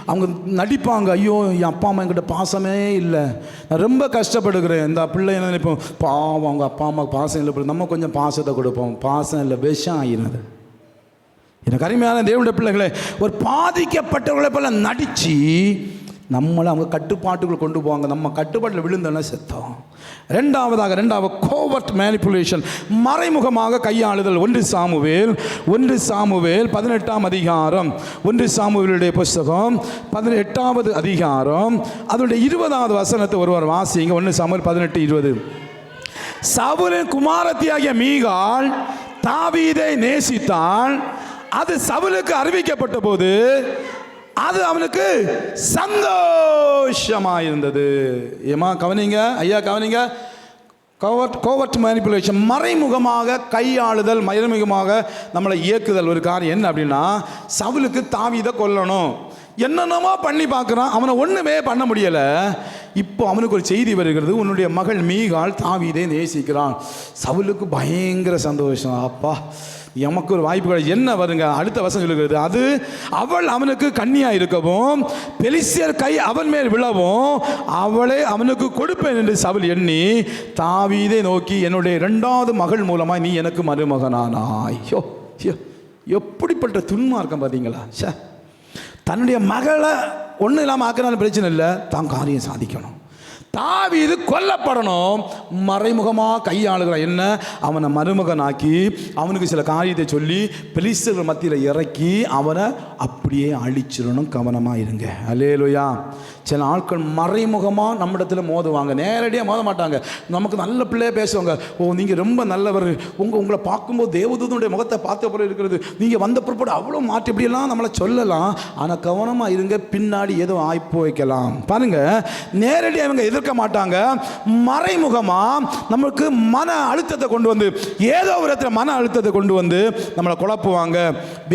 Speaker 1: அவங்க நடிப்பாங்க, ஐயோ என் அப்பா அம்மா என்கிட்ட பாசமே இல்லை, நான் ரொம்ப கஷ்டப்படுகிறேன், இந்த பிள்ளை என்ன நினைப்போம், பாவம் அவங்க அப்பா அம்மா பாசம் இல்லை, நம்ம கொஞ்சம் பாசத்தை கொடுப்போம், பாசம் இல்லை விஷம் ஆகினது. எனக்கு அருமையான தேவனுடைய பிள்ளைகளே, ஒரு பாதிக்கப்பட்டவர்களை போல நடித்து நம்மளை அவங்க கட்டுப்பாட்டுக்குள் கொண்டு போவாங்க. நம்ம கட்டுப்பாட்டில் விழுந்தோன்னா செத்தோம். ரெண்டாவது கோவர்ட் மேனிப்புலேஷன், மறைமுகமாக கையாளுதல். 1 சாமுவேல் 18ஆம் அதிகாரம், 1 சாமுவேலுடைய புஸ்தகம் 18வது அதிகாரம் அதனுடைய 20வது வசனத்தை ஒருவர் வாசிங்க. 1 சாமுவேல் 18:20. சவுலின் குமாரத்தியாகிய மீகாள் தாவீதை நேசித்தாள், அது சவுலுக்கு அறிவிக்கப்பட்ட போது அது அவனுக்கு சந்தோஷமாயிருந்தது. ஏமா கவனிங்க ஐயா, கவனிங்க. கோவர்ட் மேனிப்புலேஷன், மறைமுகமாக கையாளுதல், மறைமுகமாக நம்மளை இயக்குதல். ஒரு காரியம் என்ன அப்படின்னா, சவுலுக்கு தாவீதை கொல்லணும், என்னென்னமோ பண்ணி பார்க்குறான், அவனை ஒன்றுமே பண்ண முடியலை. இப்போ அவனுக்கு ஒரு செய்தி வருகிறது, உன்னுடைய மகள் மீகாள் தாவீதை நேசிக்கிறான். சவுலுக்கு பயங்கர சந்தோஷம், அப்பா எமக்கு ஒரு வாய்ப்பு கிடையாது. என்ன வருங்க அடுத்த வசனம் சொல்லுகிறது, அது அவள் அவனுக்கு கன்னியா இருக்கவும் பெலிஸ்தியர் கை அவன் மேல் விழவும் அவளை அவனுக்கு கொடுப்பேன் என்று சவுல் எண்ணி தாவீதை நோக்கி, என்னுடைய 2வது மகள் மூலமாக நீ எனக்கு மருமகனானாய். ஐயோ எப்படிப்பட்ட துன்மார்க்கம் பார்த்தீங்களா? தன்னுடைய மகளை ஒன்றும் இல்லாமல் ஆக்கினாலும் பிரச்சனை இல்லை, தான் காரியம் சாதிக்கணும். தாவீது கொல்லப்படணும், மறைமுகமாக கையாளுகிறான். என்ன, அவனை மருமகனாக்கி அவனுக்கு சில காரியத்தை சொல்லி பெலிஸ்தர்கள் மத்தியில் இறக்கி அவனை அப்படியே அழிச்சிடணும். கவனமாக இருங்க. அல்லேலூயா. சில ஆட்கள் மறைமுகமாக நம்மிடத்தில் மோதுவாங்க, நேரடியாக மோத மாட்டாங்க. நமக்கு நல்ல பிள்ளையாக பேசுவாங்க, ஓ நீங்கள் ரொம்ப நல்லவர், உங்களை பார்க்கும்போது தேவதூதனுடைய முகத்தை பார்த்த போல இருக்கிறது, நீங்கள் வந்த பிற்பாடு அவ்வளோ மாற்றி இப்படியெல்லாம் நம்மளை சொல்லலாம். ஆனால் கவனமாக இருங்க, பின்னாடி ஏதோ ஆய்ப்பு வைக்கலாம். பாருங்கள், நேரடியாக அவங்க எதிர்க்க மாட்டாங்க, மறைமுகமாக நமக்கு மன அழுத்தத்தை கொண்டு வந்து, ஏதோ ஒரு இடத்துல மன அழுத்தத்தை கொண்டு வந்து நம்மளை குழப்புவாங்க.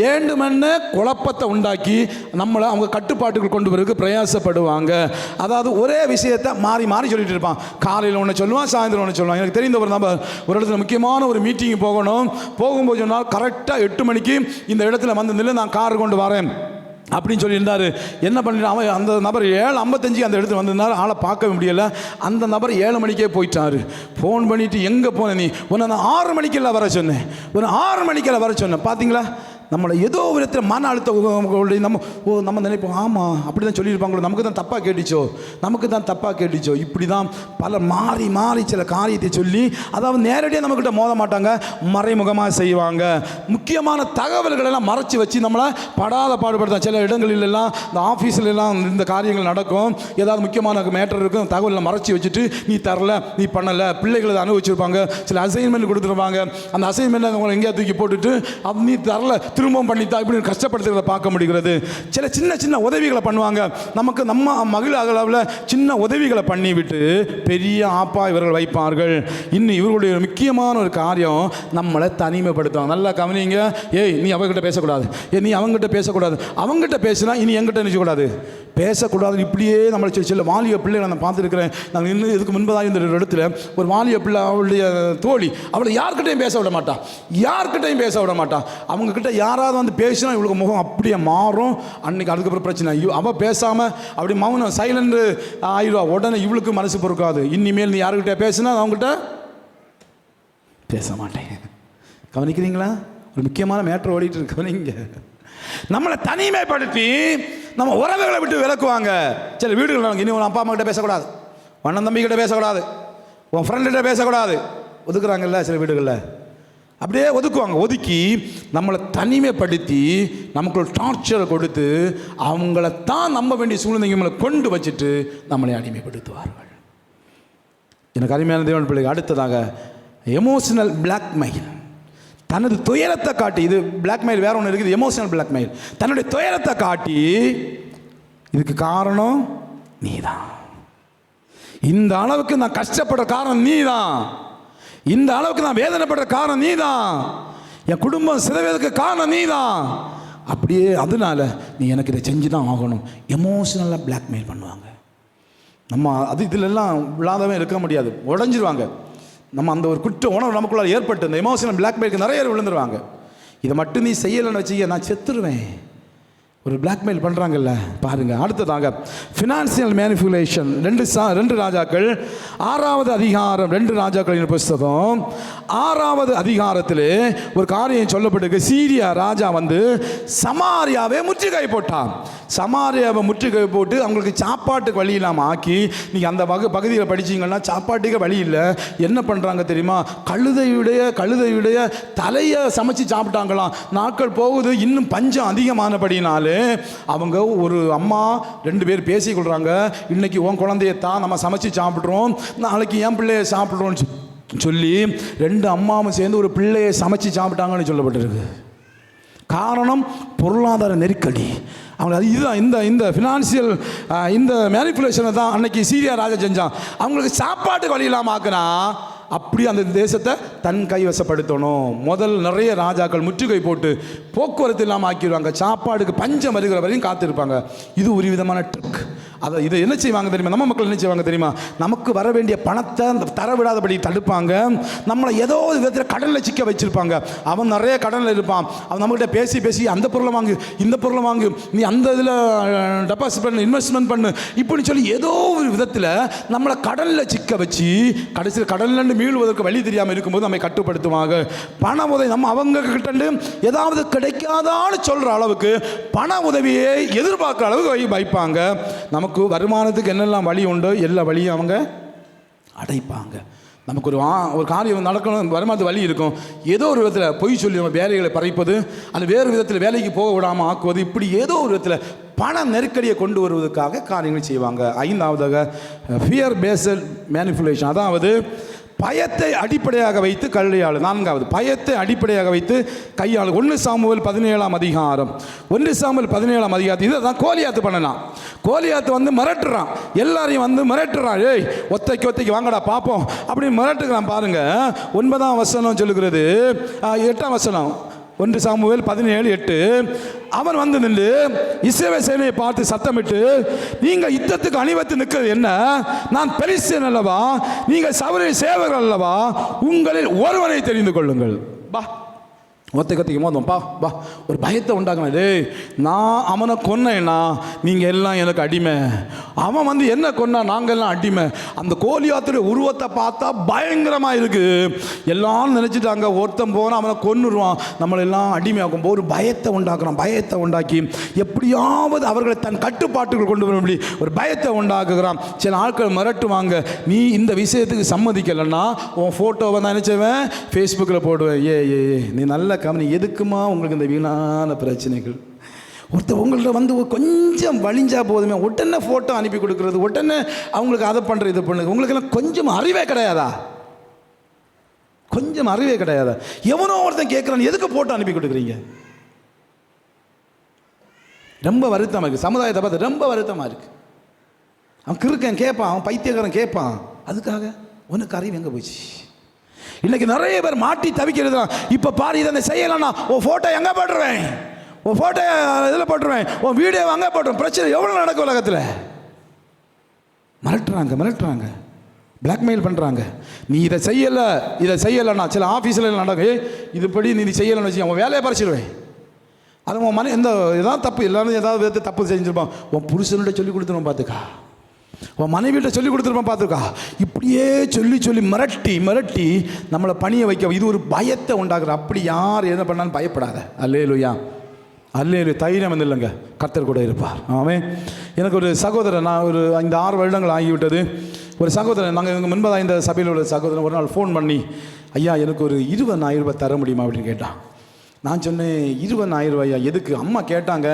Speaker 1: வேண்டுமென்னு குழப்பத்தை உண்டாக்கி நம்மளை அவங்க கட்டுப்பாட்டுக்கு கொண்டு வரதுக்கு பிரயாசப்படுவாங்க. அதாவது ஒரே விஷயத்தை மாறி மாறி சொல்லிட்டு இருப்பான். காலையில் ஒன்று சொல்லுவான், சாயந்தரம் ஒன்று சொல்லுவான். எனக்கு தெரிந்த ஒரு நபர் ஒரு இடத்துல முக்கியமான ஒரு மீட்டிங் போகும்போது சொன்னால், கரெக்டாக 8 மணிக்கு இந்த இடத்துல வந்து நின்று நான் கார் கொண்டு வரேன் அப்படின்னு சொல்லியிருந்தார். என்ன பண்ணிட்டு அவன் அந்த நபர் 7:55 அந்த இடத்துல வந்திருந்தார். ஆளை பார்க்க முடியலை. அந்த நபர் 7 மணிக்கே போயிட்டார். ஃபோன் பண்ணிவிட்டு, எங்கே போன நீ? உன்னை நான் 6 மணிக்கெல்லாம் வர சொன்னேன், ஒரு 6 மணிக்கெல்லாம் வர சொன்னேன். பார்த்தீங்களா, நம்மளை ஏதோ ஒரு இடத்துல மன அழுத்தம் நம்ம நினைப்போம், ஆமாம் அப்படி தான் சொல்லியிருப்பாங்களோ, நமக்கு தான் தப்பாக கேட்டுச்சோ. இப்படி தான் பல மாறி மாறி சில காரியத்தை சொல்லி, அதாவது நேரடியாக நம்மக்கிட்ட மோத மாட்டாங்க, மறைமுகமாக செய்வாங்க. முக்கியமான தகவல்கள் எல்லாம் மறைச்சி வச்சு நம்மளை படாத பாடுபடுத்தான். சில இடங்களிலெல்லாம் இந்த ஆஃபீஸ்லாம் இந்த காரியங்கள் நடக்கும், ஏதாவது முக்கியமான மேட்டர் இருக்கும், தகவலை மறைச்சி வச்சுட்டு நீ தரல, நீ பண்ணலை, பிள்ளைகளை அனுபவிச்சிருப்பாங்க, சில அசைன்மெண்ட் கொடுத்துருப்பாங்க, அந்த அசைன்மெண்ட் அவங்க எங்கேயா தூக்கி போட்டுட்டு நீ தரல திரும்பவும் பண்ணித்தா, இப்படி கஷ்டப்படுத்துறத பார்க்க முடிகிறது. சில சின்ன சின்ன உதவிகளை பண்ணுவாங்க, நமக்கு நம்ம மகிழ அளவில் சின்ன உதவிகளை பண்ணிவிட்டு பெரிய ஆப்பா இவர்கள் வைப்பார்கள். இன்னும் இவர்களுடைய முக்கியமான ஒரு காரியம் நம்மளை தனிமைப்படுத்துவாங்க. நல்லா கவனிங்க. ஏய் நீ அவங்ககிட்ட பேசக்கூடாது, நீ அவங்ககிட்ட பேசக்கூடாது, அவங்ககிட்ட பேசினா இனி எங்கிட்ட நினைச்சக்கூடாது, பேசக்கூடாது. இப்படியே நம்மளை சில வாலிய பிள்ளைகளை நான் பார்த்துருக்கிறேன். நாங்கள் இன்னும் இதுக்கு முன்பதாக இந்த இடத்துல ஒரு வாலிய பிள்ளை, அவளுடைய தோழி, அவளை யார்கிட்டையும் பேச விட மாட்டான். அவங்கக்கிட்ட யாராவது வந்து பேசினா இவளுக்கு முகம் அப்படியே மாறும். அன்னைக்கு அதுக்கப்புறம் பிரச்சனை, அவள் பேசாமல் அப்படி மௌனம் சைலண்ட் ஆயிடுவா. உடனே இவளுக்கு மனசு பொறுக்காது, இனிமேல் நீ யாருக்கிட்ட பேசினா அவங்ககிட்ட பேச மாட்டேன். கவனிக்கிறீங்களா? ஒரு முக்கியமான மேட்டர் ஓடிட்டு இருக்கு. கவனிங்க, நம்மளை தனிமைப்படுத்தி நம்ம உறவுகளை விட்டு விலக்குவாங்க. சில வீடுகள் இனி உன் அப்பா அம்மா கிட்ட பேசக்கூடாது, அண்ணன் தம்பி கிட்ட பேசக்கூடாது, உன் ஃப்ரெண்ட்கிட்ட பேசக்கூடாது ஒதுக்குறாங்கல்ல சில வீடுகளில். அப்படியே ஒதுக்குவாங்க. ஒதுக்கி நம்மளை தனிமைப்படுத்தி நமக்கு ஒரு டார்ச்சரை கொடுத்து அவங்களத்தான் நம்ப வேண்டிய சூழ்நிலைகளை கொண்டு வச்சுட்டு நம்மளை அடிமைப்படுத்துவார்கள். எனக்கு அருமையான தேவன் பிள்ளைகள், அடுத்ததாக எமோஷனல் பிளாக்மெயில். தனது துயரத்தை காட்டி, இது பிளாக்மெயில் வேற ஒன்று இருக்குது, எமோஷனல் பிளாக்மெயில். தன்னுடைய துயரத்தை காட்டி இதுக்கு காரணம் நீதான், இந்த அளவுக்கு நான் கஷ்டப்படுற காரணம் நீதான், இந்த அளவுக்கு நான் வேதனைப்படுற காரணம் நீதான், என் குடும்பம் சிதைவதற்கு காரணம் நீதான், அப்படியே அதனால நீ எனக்கு இதை செஞ்சு தான் ஆகணும். எமோஷனலாக பிளாக்மெயில் பண்ணுவாங்க. நம்ம அது இதிலெல்லாம் விழாதவே இருக்க முடியாது, உடஞ்சிருவாங்க. நம்ம அந்த ஒரு குற்ற உணர்வு நமக்குள்ள ஏற்பட்டு இந்த எமோஷனல் பிளாக்மெயிலுக்கு நிறைய பேர் விழுந்துருவாங்க. இதை மட்டும் நீ செய்யலைன்னு வச்சுக்க நான் செத்துருவேன். ஒரு பிளாக்மெயில் பண்ணுறாங்கல்ல பாருங்க. அடுத்ததாக ஃபினான்சியல் மேனிப்புலேஷன். 2 ராஜாக்கள் 6வது அதிகாரம், 2 ராஜாக்களின் புஸ்தகம் 6வது அதிகாரத்தில் ஒரு காரியம் சொல்லப்பட்டிருக்கு. சீரியா ராஜா வந்து சமாரியாவை முற்றுகை போட்டான். சமாரியாவை முற்றுகை போட்டு அவங்களுக்கு சாப்பாட்டுக்கு வழி இல்லாமல் ஆக்கி, நீங்கள் அந்த பகுதியில் படிச்சிங்கன்னா சாப்பாட்டுக்கு வழி இல்லை. என்ன பண்ணுறாங்க தெரியுமா? கழுதையுடைய தலையை சமைச்சு சாப்பிட்டாங்களாம். நாட்கள் போகுது, இன்னும் பஞ்சம் அதிகமானபடினாலே அவங்க ஒரு அம்மா 2 பேர் பேசிக்கொள்கிறாங்க. இன்னைக்கு உன் குழந்தையத்தான் நம்ம சமைச்சு சாப்பிட்றோம், நாளைக்கு என் பிள்ளைய சாப்பிட்றோன்னு சொல்லி 2 அம்மாவும் சேர்ந்து ஒரு பிள்ளையை சமைச்சு சாப்பிட்டாங்கன்னு சொல்லப்பட்டிருக்கு. காரணம் பொருளாதார நெருக்கடி. அவங்க இதுதான் இந்த ஃபினான்சியல் இந்த மேனிப்புலேஷனை தான் அன்னைக்கு சீரியா ராஜா செஞ்சான். அவங்களுக்கு சாப்பாட்டுக்கு வழி இல்லாமல் ஆக்குனா அப்படி அந்த தேசத்தை தன் கைவசப்படுத்தணும். முதல் நிறைய ராஜாக்கள் முற்றுகை போட்டு போக்குவரத்து இல்லாமல் ஆக்கிடுவாங்க. சாப்பாடுக்கு பஞ்சம் வருகிற வரையும் காத்திருப்பாங்க. இது ஒரு விதமான ட்ரிக். அதை இதை என்ன செய்வாங்க தெரியுமா? நம்ம மக்கள் என்ன செய்வாங்க தெரியுமா? நமக்கு வர வேண்டிய பணத்தை தர விடாதபடி தடுப்பாங்க. நம்மளை ஏதோ ஒரு விதத்தில் கடனில் சிக்க வச்சிருப்பாங்க. அவன் நிறைய கடனில் இருப்பான். அவன் நம்மகிட்ட பேசி அந்த பொருளை வாங்கு, இந்த பொருளை வாங்கு, நீ அந்த இதில் டெபாசிட் பண்ணு, இன்வெஸ்ட்மெண்ட் பண்ணு, இப்படின்னு சொல்லி ஏதோ ஒரு விதத்தில் நம்மளை கடனில் சிக்க வச்சு கடைசியில் கடனில் மீளுவதற்கு வழி தெரியாமல் இருக்கும்போது நம்மை கட்டுப்படுத்துவாங்க. பண உதவி நம்ம அவங்க கிட்ட ஏதாவது கிடைக்காதான்னு சொல்கிற அளவுக்கு பண உதவியை எதிர்பார்க்குற அளவுக்கு வைப்பாங்க. நமக்கு வருமானத்துக்கு என்னெல்லாம் வழி உண்டோ எல்லா வழியும் அவங்க அடைப்பாங்க. நமக்கு ஒரு காரியம் நடக்கணும், வருமானத்து வழி இருக்கும், ஏதோ ஒரு விதத்தில் பொய் சொல்லி நம்ம வேலைகளை பறைப்பது, அந்த வேறு விதத்தில் வேலைக்கு போக விடாமல் ஆக்குவது, இப்படி ஏதோ ஒரு விதத்தில் பண நெருக்கடியை கொண்டு வருவதற்காக காரியங்கள் செய்வாங்க. 5வதாக ஃபியர் பேஸ்ட் மேனிப்புலேஷன், அதாவது பயத்தை அடிப்படையாக வைத்து கையாளு. 4வது பயத்தை அடிப்படையாக வைத்து கையாளு. 1 சாமுவேல் 17ஆம் அதிகாரம், 1 சாமுவேல் 17ஆம் அதிகாரத்தில் இதை தான் கோலியாத்து பண்ணலாம். கோலியாத்து வந்து மிரட்டுறான், எல்லாரையும் வந்து மிரட்டுறான். ஏய் ஒத்தைக்கு வாங்கடா பார்ப்போம் அப்படின்னு மிரட்டுக்கிறான். பாருங்க 9ஆம் வசனம் சொல்லுகிறது, 8ஆம் வசனம் 1 சாமுவேல் 17:8. அவன் வந்து நின்று இஸ்ரவேல் சேனையை பார்த்து சத்தமிட்டு, நீங்கள் யுத்தத்துக்கு அணிவத்து நிற்கிறது என்ன? நான் பெலிஸ்தியன் அல்லவா? நீங்கள் சவுலின் சேவகர்கள் அல்லவா? உங்களில் ஒருவனை தெரிந்து கொள்ளுங்கள். பா ஒத்தைக்கு மோதும் பா ஒரு பயத்தை உண்டாக்கணும். டேய் நான் அவனை கொன்னேன்னா நீங்கள் எல்லாம் எனக்கு அடிமை, அவன் வந்து என்ன கொன்னா நாங்கள்லாம் அடிமை. அந்த கோலியாத்துடைய உருவத்தை பார்த்தா பயங்கரமாக இருக்குது. எல்லாரும் நினச்சிட்டாங்க ஒருத்தன் போனால் அவனை கொன்னுருவான், நம்மளெல்லாம் அடிமையாக்கும். ஒரு பயத்தை உண்டாக்குறான். பயத்தை உண்டாக்கி எப்படியாவது அவர்களை தன் கட்டுப்பாட்டுகள் கொண்டு வர முடியும் ஒரு பயத்தை உண்டாக்குகிறான். சில ஆட்கள் மிரட்டுவாங்க, நீ இந்த விஷயத்துக்கு சம்மதிக்கலைன்னா உன் ஃபோட்டோவை தான் நினச்சவன் ஃபேஸ்புக்கில் போடுவேன். ஏ நீ நல்ல கவனி, எதுக்குமா உங்களுக்கு இந்த வீணான பிரச்சனைகள்? ஒருத்தர் உங்கள்கிட்ட வந்து கொஞ்சம் வலிஞ்சா போதுமே உடனே ஃபோட்டோ அனுப்பி கொடுக்குறது, உடனே அவங்களுக்கு அதை பண்ணுறது இதை பண்ணுறது. உங்களுக்கெல்லாம் கொஞ்சம் அறிவே கிடையாதா? கொஞ்சம் அறிவே கிடையாதா? எவனோ ஒருத்தன் கேட்குறான், எதுக்கு ஃபோட்டோ அனுப்பி கொடுக்குறீங்க? ரொம்ப வருத்தமாக இருக்குது. சமுதாயத்தை பார்த்து ரொம்ப வருத்தமாக இருக்குது. அவன் கிறுக்கன் கேட்பான், அவன் பைத்தியக்காரன் கேட்பான். அதுக்காக உனக்கு அறிவு எங்கே போச்சு? இன்னைக்கு நிறைய பேர் மாட்டி தவிக்கிறது. இப்போ பாரு, இதை செய்யலைன்னா உன் ஃபோட்டோ எங்கே போட்டுருவேன், உன் ஃபோட்டோ இதில் போட்டுருவேன், உன் வீடியோ அங்கே போட்டுருவேன். பிரச்சனை எவ்வளோ நடக்கும் உலகத்தில். மிரட்டுறாங்க, பிளாக்மெயில் பண்ணுறாங்க. நீ இதை செய்யலைன்னா சில ஆஃபீஸில் நடக்கும். இதுபடி நீ செய்யலைன்னு வச்சு அவன் வேலையை பறிச்சிடுவேன். அது உன் எந்த ஏதாவது தப்பு, எல்லாரும் ஏதாவது விதத்தை தப்பு செஞ்சுருப்பான். உன் புருஷன்கிட்ட சொல்லி கொடுத்துருவோம் பார்த்துக்கா, உன் மனைவிட்ட சொல்லி கொடுத்துருப்பான் பார்த்துக்கா. இப்படியே சொல்லி மிரட்டி நம்மளை பணிய வைக்க இது ஒரு பயத்தை உண்டாக்குற. அப்படி யார் என்ன பண்ணாலும் பயப்படாத. அல்லேலூயா, தைரியம் வந்து இல்லைங்க, கர்த்தர் கூட இருப்பார். ஆமென். எனக்கு ஒரு சகோதரர், நான் ஒரு 5-6 வருடங்கள் ஆகிவிட்டது. ஒரு சகோதரன், நாங்கள் இவங்க முன்பதாக இந்த சபையில் உள்ள சகோதரன் ஒரு நாள் ஃபோன் பண்ணி, ஐயா எனக்கு ஒரு 20,000 ரூபாய் தர முடியுமா அப்படின்னு கேட்டான். நான் சொன்னேன், 20,000 ரூபாயா எதுக்கு? அம்மா கேட்டாங்க,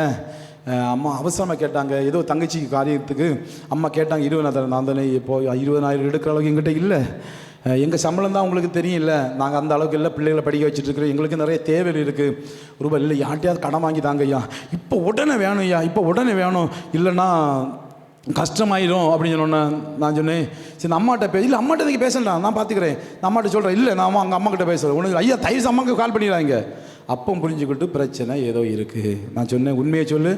Speaker 1: அம்மா அவசரமாக கேட்டாங்க, ஏதோ தங்கச்சிக்கு காரியத்துக்கு அம்மா கேட்டாங்க 20,000. நான் தானே இப்போ 20,000 எடுக்கிற அளவுக்கு எங்கிட்ட இல்லை. எங்கள் சம்பளம் தான் உங்களுக்கு தெரியல, நாங்கள் அந்த அளவுக்கு இல்லை, பிள்ளைகளை படிக்க வச்சுட்ருக்குறோம், எங்களுக்கு நிறைய தேவை இருக்குது, ரூபாய் இல்லை, யார்ட்டையாவது கடன் வாங்கி தாங்க ஐயா, இப்போ உடனே வேணும் ஐயா, இப்போ உடனே வேணும், இல்லைன்னா கஷ்டமாயிடும் அப்படின்னு சொன்னேன். நான் சொன்னேன், சரி அம்மாட்ட இல்லை அம்மாட்ட நீங்கள் பேசலாம், நான் பார்த்துக்கிறேன், நான் அம்மாட்ட சொல்கிறேன், இல்லை நான் அங்கே அம்மாக்கிட்ட பேசுகிறேன், உனக்கு ஐயா தயவு அம்மாவுக்கு கால் பண்ணிடுறாங்க. அப்போ புரிஞ்சுக்கிட்டு பிரச்சனை ஏதோ இருக்குது. நான் சொன்னேன், உண்மையை சொல்லு,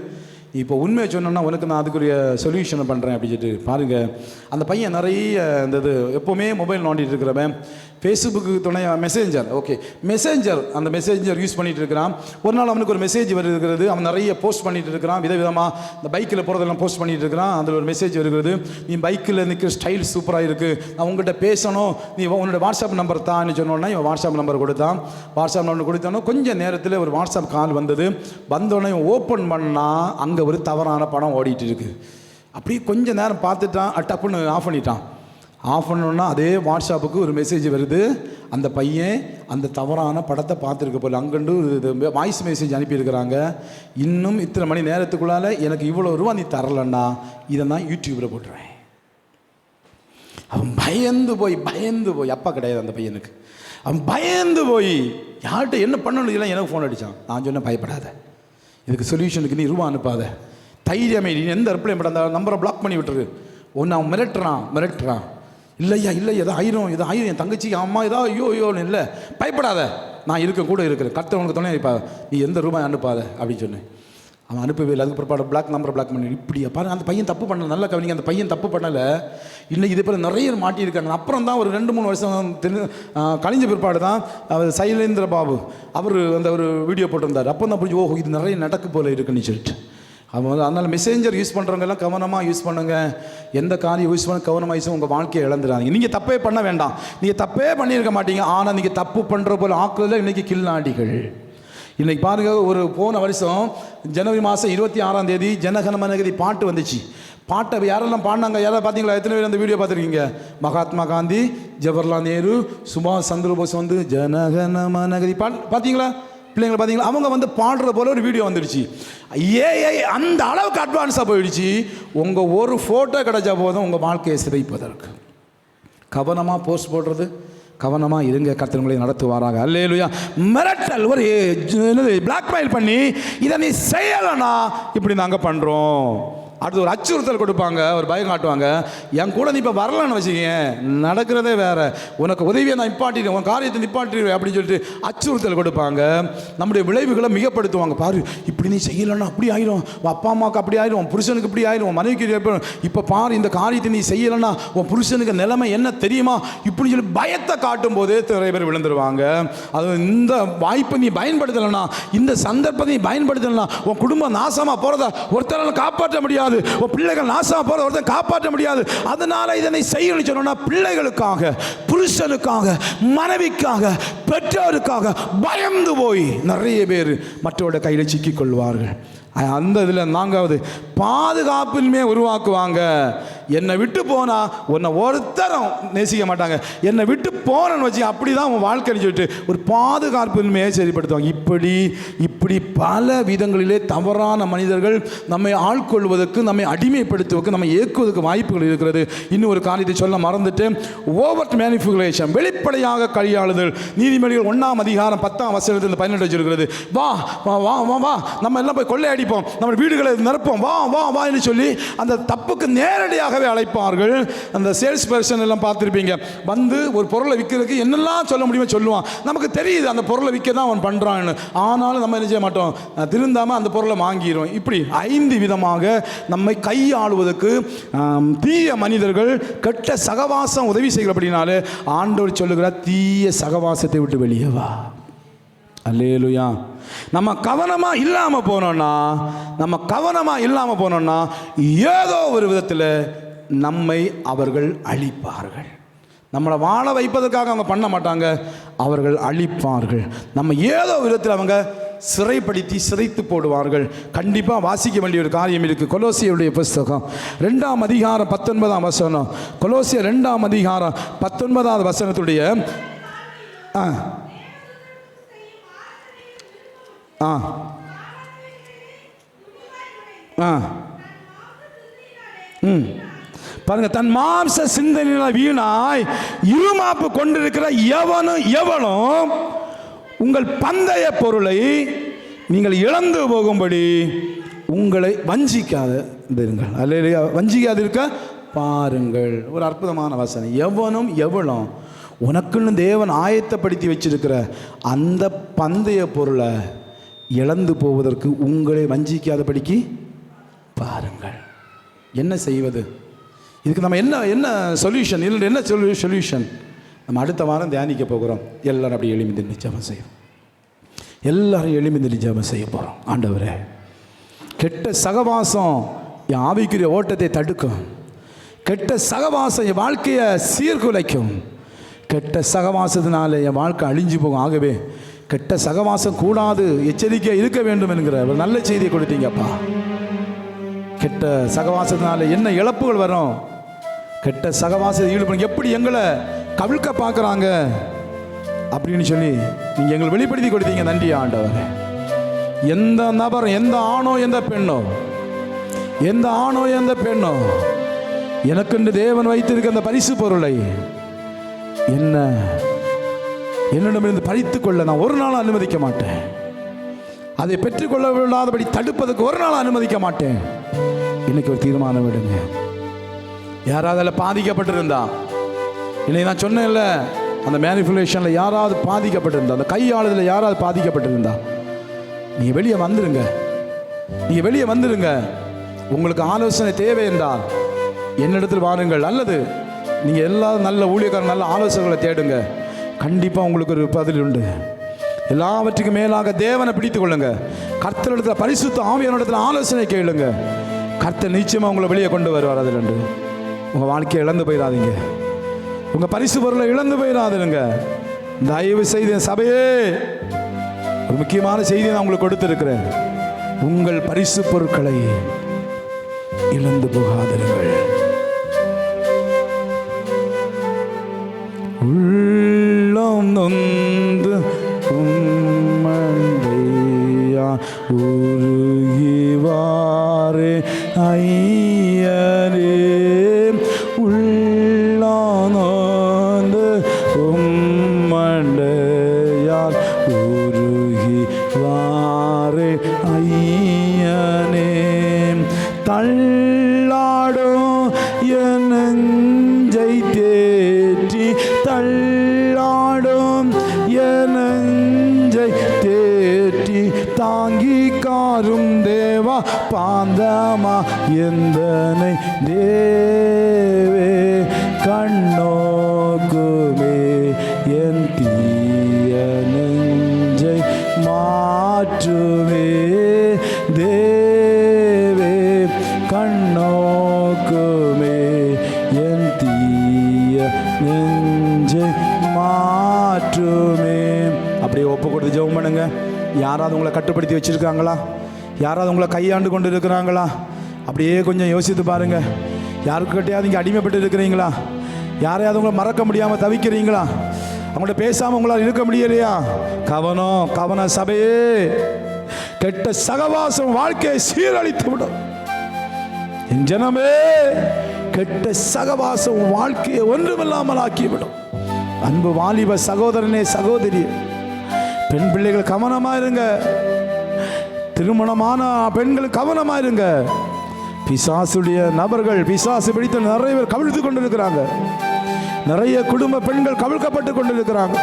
Speaker 1: இப்போ உண்மையை சொன்னோன்னா உனக்கு நான் அதுக்குரிய சொல்யூஷனை பண்ணுறேன் அப்படின்னு சொல்லிட்டு பாருங்கள். அந்த பையன் நிறைய இந்த இது எப்போவுமே மொபைல் நோண்டிட்டு இருக்கிறவன், ஃபேஸ்புக்கு துணை மெசேஞ்சர், ஓகே மெசேஞ்சர், அந்த மெசேஞ்சர் யூஸ் பண்ணிகிட்டு இருக்கிறான். ஒரு நாள் அவனுக்கு ஒரு மெசேஜ் வருகிறது, அவன் நிறைய போஸ்ட் பண்ணிகிட்டு இருக்கிறான், விதவிதமாக இந்த பைக்கில் போகிறதெல்லாம் போஸ்ட் பண்ணிகிட்டு இருக்கிறான். அதில் ஒரு மெசேஜ் வருகிறது, நீ பைக்கில் நிற்கிற ஸ்டைல் சூப்பராக இருக்குது, நான் உங்கள்கிட்ட பேசணும், நீ உன்னோட வாட்ஸ்அப் நம்பர் தான்னு சொன்னோன்னா இவன் வாட்ஸ்அப் நம்பர் கொடுத்தான். வாட்ஸ்அப் நம்பர் கொடுத்தானோ கொஞ்சம் நேரத்தில் ஒரு வாட்ஸ்அப் கால் வந்தது. வந்தோடனே இவன் ஓப்பன் பண்ணால் அங்கே ஒரு தவறான படம் ஓடிட்டு இருக்கு. அப்படியே கொஞ்சம் நேரம் பார்த்துட்டான், டப்புன்னு ஆஃப் பண்ணிட்டான். ஆஃப் பண்ணோன்னா அதே வாட்ஸ்அப்புக்கு ஒரு மெசேஜ் வருது, அந்த பையன் அந்த தவறான படத்தை பார்த்துருக்க போல, அங்கண்டு வாய்ஸ் மெசேஜ் அனுப்பியிருக்கிறாங்க, இன்னும் இத்தனை மணி நேரத்துக்குள்ளால் எனக்கு இவ்வளோ ரூபா நீ தரலன்னா இதை நான் யூடியூப்பில் போட்டுருவேன். அவன் பயந்து போய் அப்பா கிடையாது அந்த பையனுக்கு, அவன் பயந்து போய் யார்கிட்ட என்ன பண்ணணும் இல்லை எனக்கு ஃபோன் அடித்தான். நான் சொன்னேன், பயப்படாத, இதுக்கு சொல்யூஷனுக்கு நீ ரூபா அனுப்பாத, தைரியமே, நீ எந்த ரிப்ளை பண்ண, அந்த நம்பரை பிளாக் பண்ணி விட்டுரு. ஒன்று அவன் மிரட்டுறான், இல்லையா எதோ ஆயிரும் என் தங்கச்சிக்கு அம்மா ஏதோ ஐயோன்னு, இல்லை பயப்படாத, நான் கூட இருக்கிறேன், கர்த்தர் உனக்கு துணை இருப்பா, நீ எந்த ரூபாய் அனுப்பாத அப்படின்னு சொன்னேன். அவன் அனுப்பவே இல்லை. அதுக்கு பிற்பாடு நம்பரை பிளாக் பண்ணி, இப்படியா பாருங்க, அந்த பையன் தப்பு பண்ணல, நல்லா கவனிங்க, அந்த பையன் தப்பு பண்ணலை, இன்னைக்கு இதே போல் நிறைய மாட்டியிருக்காங்க. அப்புறம் தான் ஒரு 2-3 வருஷம் கழிஞ்ச பிற்பாடு தான் அவர் சைலேந்திர பாபு அவர் அந்த ஒரு வீடியோ போட்டிருந்தார். அப்போ தான் புரிஞ்சு, ஓஹோ இது நிறைய நடக்கு போல இருக்குன்னு சொல்லிட்டு. அவன் அதனால் மெசேஞ்சர் யூஸ் பண்ணுறவங்கெல்லாம் கவனமாக யூஸ் பண்ணுங்கள், எந்த காரியம் யூஸ் பண்ண கவனமாக யூஸ், உங்கள் வாழ்க்கையை இழந்துடாதீங்க. நீங்கள் தப்பே பண்ண வேண்டாம், நீங்கள் தப்பே பண்ணியிருக்க மாட்டீங்க, ஆனால் நீங்கள் தப்பு பண்ணுற போல் ஆக்குறதுல இன்றைக்கி கில்லாடிகள். இன்றைக்கி பாருங்கள், ஒரு போன வருஷம் ஜனவரி மாதம் 26ஆம் தேதி ஜனகணமனகதி பாட்டு வந்துச்சு. பாட்டை யாரெல்லாம் பாடினாங்க, யாராவது பார்த்தீங்களா? எத்தனை பேர் அந்த வீடியோ பார்த்துருக்கீங்க? மகாத்மா காந்தி, ஜவஹர்லால் நேரு, சுபாஷ் சந்திர போஸ் வந்து ஜனகணமனகதி பார்த்தீங்களா? பிள்ளைங்களை பார்த்தீங்களா? அவங்க பாடுற போல ஒரு வீடியோ வந்துடுச்சு. ஏஐ அந்த அளவுக்கு அட்வான்ஸாக போயிடுச்சு. உங்கள் ஒரு ஃபோட்டோ கிடைச்சா போதும் உங்கள் வாழ்க்கையை சிதைப்பதற்கு. கவனமாக போஸ்ட் போடுறது, கவனமாக இருங்க, கர்த்தர் உங்களை நடத்துவாராக. அல்லேலூயா. மிரட்டல், ஒரு பிளாக்மெயில் பண்ணி இதை நீ செய்யலைன்னா இப்படி நாங்கள் பண்ணுறோம், அடுத்து ஒரு அச்சுறுத்தல் கொடுப்பாங்க, ஒரு பயம் காட்டுவாங்க. என் கூட நீ இப்போ வரலன்னு வச்சுக்கங்க, நடக்கிறதே வேற, உனக்கு உதவியை நான் நிப்பாட்டிடுவேன், உன் காரியத்தை நிப்பாட்டிடுவேன் அப்படின்னு சொல்லிட்டு அச்சுறுத்தல் கொடுப்பாங்க. நம்முடைய விளைவுகளை மிகப்படுத்துவாங்க. பாரு, இப்படி நீ செய்யலைன்னா அப்படி ஆயிரும், அப்பா அம்மாவுக்கு அப்படி ஆயிரும், உன் புருஷனுக்கு இப்படி ஆயிரும், உன் மனைவிக்கு இப்போ பாரு, இந்த காரியத்தை நீ செய்யலைன்னா உன் புருஷனுக்கு நிலைமை என்ன தெரியுமா, இப்படி சொல்லி பயத்தை காட்டும் போதே நிறைய பேர் விழுந்துருவாங்க. அது இந்த வாய்ப்பை நீ பயன்படுத்தலைன்னா, இந்த சந்தர்ப்பத்தை நீ பயன்படுத்தலைன்னா உன் குடும்பம் நாசமாக போகிறத ஒருத்தரால் காப்பாற்ற முடியாது, பிள்ளைகள் நாசமா போற ஒருத்தன் காப்பாற்ற முடியாது. அதனால இதனை செய்யணும்னு சொன்னா, பிள்ளைகளுக்காக, புருஷனுக்காக, மனைவிக்காக, பெற்றோருக்காக பயந்து போய் நிறைய பேர் மற்றவருடைய கையில் சிக்கிக் கொள்வார்கள். அந்த இதில் 4வது பாதுகாப்பின்மே உருவாக்குவாங்க. என்னை விட்டு போனால் உன்னை ஒருத்தரும் நேசிக்க மாட்டாங்க, என்னை விட்டு போனேன்னு வச்சு அப்படி தான் உன் வாழ்க்கைன்னு சொல்லிட்டு ஒரு பாதுகாப்பின்மையை சரிப்படுத்துவாங்க. இப்படி பல விதங்களிலே தவறான மனிதர்கள் நம்மை ஆட்கொள்வதற்கு, நம்மை அடிமைப்படுத்துவதற்கு, நம்மை இயக்குவதற்கு வாய்ப்புகள் இருக்கிறது. இன்னும் ஒரு காரியத்தை சொல்ல மறந்துட்டு, ஓவர் மேனிபுலேஷன், வெளிப்படையாக கையாளுதல். நீதிமொழிகள் 1ஆம் அதிகாரம் 10ஆம் வசனத்தில் 18 வச்சிருக்கிறது. வா வா வா வா, நம்ம எல்லாம் போய் கொள்ளையடிப்போம், நம்ம வீடுகளை நிரப்போம், வா வா வா என்று சொல்லி அந்த தப்புக்கு நேரடியாகவே அழைப்பார்கள். அந்த சேல்ஸ் பர்சன் எல்லாம் பார்த்துருப்பீங்க, ஒரு பொருளை விற்கிறதுக்கு என்னெல்லாம் சொல்ல முடியுமோ சொல்லுவான். நமக்கு தெரியுது அந்த பொருளை விற்க தான் அவன் பண்ணுறான்னு, ஆனாலும் நம்ம என்ன செய்ய மாட்டோம், திருந்தாமல் அந்த பொருளை வாங்கிடுவோம். இப்படி 5 விதமாக நம்மை கையாளுவதற்கு தீய மனிதர்கள், கெட்ட சகவாசம் உதவி செய்கிறபடினாலே ஆண்டவர் சொல்லுகிறார், தீய சகவாசத்தை விட்டு வெளியே வா. அல்லேலூயா. நம்ம கவனமாக இல்லாமல் போனோம்னா ஏதோ ஒரு விதத்தில் நம்மை அவர்கள் அழிப்பார்கள். நம்மளை வாழ வைப்பதற்காக அவங்க பண்ண மாட்டாங்க, அவர்கள் அழிப்பார்கள். நம்ம ஏதோ விதத்தில் அவங்க சிறைத்து போடுவார்கள். கண்டிப்பாக வாசிக்க வேண்டிய ஒரு காரியம் இருக்குது. கொலோசியருடைய புஸ்தகம் 2ஆம் அதிகாரம் 19ஆம் வசனம். கொலோசியர் 2ஆம் அதிகாரம் 19வது வசனத்துடைய பாருங்க, தன் மாம்ச சிந்தனையினால் வீணாய் இருமாப்பு கொண்டிருக்கிற எவனும் உங்கள் பந்தய பொருளை நீங்கள் இழந்து போகும்படி உங்களை வஞ்சிக்காதிருங்கள். அல்லேலூயா. வஞ்சிக்காதிருக்க பாருங்கள். ஒரு அற்புதமான வசனம். எவளும் உனக்குன்னு தேவன் ஆயத்தப்படுத்தி வச்சிருக்கிற அந்த பந்தய பொருளை இழந்து போவதற்கு உங்களை வஞ்சிக்காதபடிக்கு பாருங்கள். என்ன செய்வது? இதுக்கு நம்ம என்ன சொல்யூஷன்? இல்லை என்ன சொல்யூஷன்? நம்ம அடுத்த வாரம் தியானிக்க போகிறோம். எல்லாரும் அப்படி எளிமைந்து நிஜாமம் செய்யும். எல்லாரும் எளிமைந்து நிஜாமம் செய்ய போகிறோம். ஆண்டவரே, கெட்ட சகவாசம் என் ஆவிக்குரிய ஓட்டத்தை தடுக்கும். கெட்ட சகவாசம் என் வாழ்க்கையை சீர்குலைக்கும். கெட்ட சகவாசத்தினால என் வாழ்க்கை அழிஞ்சு போகும். ஆகவே கெட்ட சகவாசம் கூடாது, எச்சரிக்கையாக இருக்க வேண்டும் என்கிற ஒரு நல்ல செய்தியை கொடுத்தீங்கப்பா. கெட்ட சகவாசத்தினால என்ன இழப்புகள் வரும்? கெட்ட சகவாசத்தை ஈடுபடுங்க. எப்படி எங்களை கவிழ்க்க பார்க்குறாங்க அப்படின்னு சொல்லி நீங்கள் எங்களை வெளிப்படுத்தி கொடுத்தீங்க. நன்றி ஆண்டவர். எந்த நபர், எந்த ஆணோ எந்த பெண்ணோ எனக்கென்று தேவன் வைத்திருக்க அந்த பரிசு பொருளை என்னிடமிருந்து பறித்துக் கொள்ள நான் ஒரு நாள் அனுமதிக்க மாட்டேன். அதை பெற்றுக்கொள்ள விடாதபடி தடுப்பதற்கு ஒரு நாள் அனுமதிக்க மாட்டேன். இன்னைக்கு ஒரு தீர்மானம் விடுங்க. யாராவது அதில் பாதிக்கப்பட்டிருந்தா, இன்னைக்கு நான் சொன்னேன்ல, அந்த மேனிபுலேஷனில் யாராவது பாதிக்கப்பட்டிருந்தா, அந்த கையாளுதலில் யாராவது பாதிக்கப்பட்டிருந்தா, நீங்கள் வெளியே வந்துருங்க. உங்களுக்கு ஆலோசனை தேவை என்றால் என்னிடத்தில் வாருங்கள். அல்லது நீங்கள் எல்லாரும் நல்ல ஊழியக்காரர், நல்ல ஆலோசனைகளை தேடுங்க. கண்டிப்பாக உங்களுக்கு ஒரு பதில் உண்டு. எல்லாவற்றுக்கும் மேலாக தேவனை பிடித்து கொள்ளுங்க. கர்த்தரிடத்தில், பரிசுத்த ஆவியானவரிடத்தில் ஆலோசனை கேளுங்க. கர்த்தர் நிச்சயமாக உங்களை வெளியே கொண்டு வருவார். அதில் உண்டு. உங்கள் வாழ்க்கையை இழந்து போயிடாதீங்க. உங்கள் பரிசு பொருளை இழந்து போயிடாதுங்க. தயவு செய்து சபையே, ஒரு முக்கியமான செய்தியை நான் உங்களுக்கு கொடுத்திருக்கிறேன். உங்கள் பரிசு பொருட்களை இழந்து போகாதிருங்கள். உள்ளம் நொந்து உம்மண்டையா உருகிவாரே ஐயரே. உள்ளம் நொந்து உம்மண்டையால் உருகிவாரே ஐயனே. தள்ளாடும் என் நெஞ்சை தேற்றி, தள்ளாடும் என் நெஞ்சை தேற்றி தாங்கி காரும் தேவா பாந்தமா எந்தனை தேவே. கண்ணோக்குமே என் தீய நெஞ்சை மாற்றுமே தேவே. கண்ணோக்குமே என் தீய நெஞ்சை மாற்றுமே. அப்படியே ஒப்பு கொடுத்து ஜெபம் பண்ணுங்க. யாராவது உங்களை கட்டுப்படுத்தி வச்சிருக்காங்களா? யாராவது உங்களை கையாண்டு கொண்டு இருக்கிறாங்களா? அப்படியே கொஞ்சம் யோசித்து பாருங்க. யாருக்கு கிட்டையாவது இங்கே அடிமைப்பட்டு இருக்கிறீங்களா? யாரையாவது உங்களை மறக்க முடியாமல் தவிக்கிறீங்களா? அவங்கள்ட்ட பேசாமல் உங்களால் இருக்க முடியலையா? கவனம் சபையே. கெட்ட சகவாசம் வாழ்க்கையை சீரழித்து விடும். என் ஜனமே, கெட்ட சகவாசம் வாழ்க்கையை ஒன்றுமில்லாமல் ஆக்கிவிடும். அன்பு வாலிப சகோதரனே, சகோதரி, பெண் பிள்ளைகள் கவனமாக இருங்க. திருமணமான பெண்கள் கவனமாக இருங்க. பிசாசுடைய நபர்கள், பிசாசு பிடித்த நிறைய பேர் கவிழ்த்து கொண்டிருக்கிறாங்க. நிறைய குடும்ப பெண்கள் கவிழ்க்கப்பட்டு கொண்டிருக்கிறாங்க.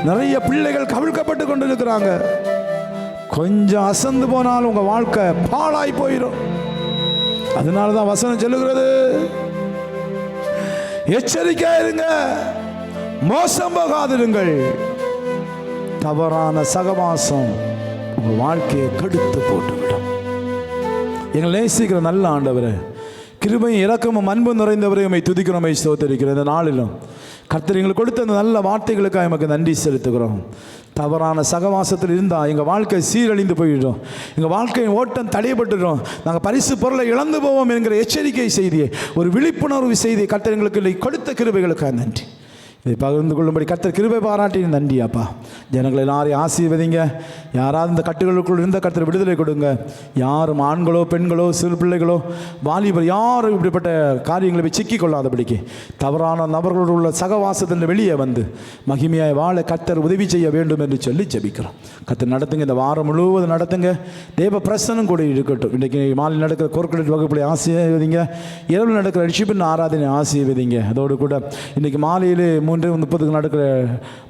Speaker 1: நிறைய பிள்ளைகள் கவிழ்க்கப்பட்டு கொண்டிருக்கிறாங்க. கொஞ்சம் அசந்து போனாலும் உங்கள் வாழ்க்கை பாழாய் போயிடும். அதனால தான் வசனம் சொல்லுகிறது, எச்சரிக்கையா இருங்க, மோசம் போகாதிருங்கள். தவறான சகவாசம் உங்கள் வாழ்க்கையை கெடுத்து போட்டுவிடும். எங்களை நேசிக்கிற நல்ல ஆண்டவரே, கிருபையும் இரக்கமும் அன்பும் நிறைந்தவரை உம்மை துதிக்கிறோம், ஸ்தோத்திரிக்கிறோம். இந்த நாளிலும் கர்த்தர் எங்களுக்கு கொடுத்த அந்த நல்ல வார்த்தைகளுக்காக எமக்கு நன்றி செலுத்துகிறோம். தவறான சகவாசத்தில் இருந்தால் எங்கள் வாழ்க்கை சீரழிந்து போயிடும், எங்கள் வாழ்க்கையின் ஓட்டம் தடைபட்டுடும், நாங்கள் பரிசு பொருளை இழந்து போவோம் என்கிற எச்சரிக்கை செய்தியை, ஒரு விழிப்புணர்வு செய்தியை கர்த்தர் எங்களுக்கு கொடுத்த கிருபைகளுக்காக நன்றி. இதை பகிர்ந்து கொள்ளும்படி கர்த்தர் கிருபை பாராட்டி நன்றி அப்பா. ஜனங்கள் எல்லாரையும் ஆசீர்வதிங்க. யாராவது இந்த கட்டுகளுக்குள் இருந்த கர்த்தர் விடுதலை கொடுங்க. யாரும் ஆண்களோ பெண்களோ சிறு பிள்ளைகளோ வாலிபர் யாரும் இப்படிப்பட்ட காரியங்களை போய் சிக்கி கொள்ளாதபடிக்கு தவறான நபர்களோடு உள்ள சகவாசத்தின் வெளியே வந்து மகிமையாய் வாழ கர்த்தர் உதவி செய்ய வேண்டும் என்று சொல்லி ஜெபிக்கிறோம். கர்த்தர் நடத்துங்க, இந்த வாரம் முழுவதும் நடத்துங்க. தேவ பிரசனம் கூட இருக்கட்டும். இன்றைக்கு மாலை நடக்கிற கோர்க்கலெட் வகுப்புகளை ஆசீர்வதிங்க. இரவு நடக்கிற ரிஷிபின் ஆராதனை ஆசீர்வதிங்க. அதோடு கூட இன்றைக்கி மாலையிலே 3:30 நடக்கிற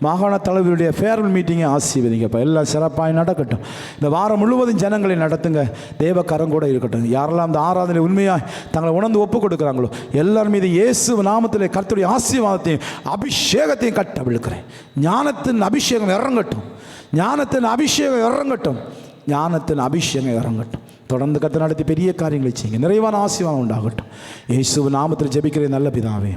Speaker 1: மாகாண தலைவருடைய ஃபேர்வெல் மீட்டிங்கை ஆசீர்வதிங்க. இப்போ எல்லாம் சிறப்பாக நடக்கட்டும். இந்த வாரம் முழுவதும் ஜனங்களை நடத்துங்க. தேவ கரம் கூட இருக்கட்டும். யாரெல்லாம் அந்த ஆராதனை உண்மையாக தங்களை உணர்ந்து ஒப்பு கொடுக்குறாங்களோ எல்லார் மீது இயேசு நாமத்திலே கர்த்தருடைய ஆசீர்வாதத்தையும் அபிஷேகத்தையும் கட்டவிழ்க்கிறேன். ஞானத்தின் அபிஷேகம் இறங்கட்டும், ஞானத்தின் அபிஷேகம் இறங்கட்டும், ஞானத்தின் அபிஷேகம் இறங்கட்டும். தொடர்ந்து கர்த்தர் நடத்தி பெரிய காரியங்களை செய்யுங்க. நிறைவான ஆசீர்வாதம் உண்டாகட்டும். இயேசு நாமத்தில் ஜெபிக்கிறேன் நல்ல பிதாவே.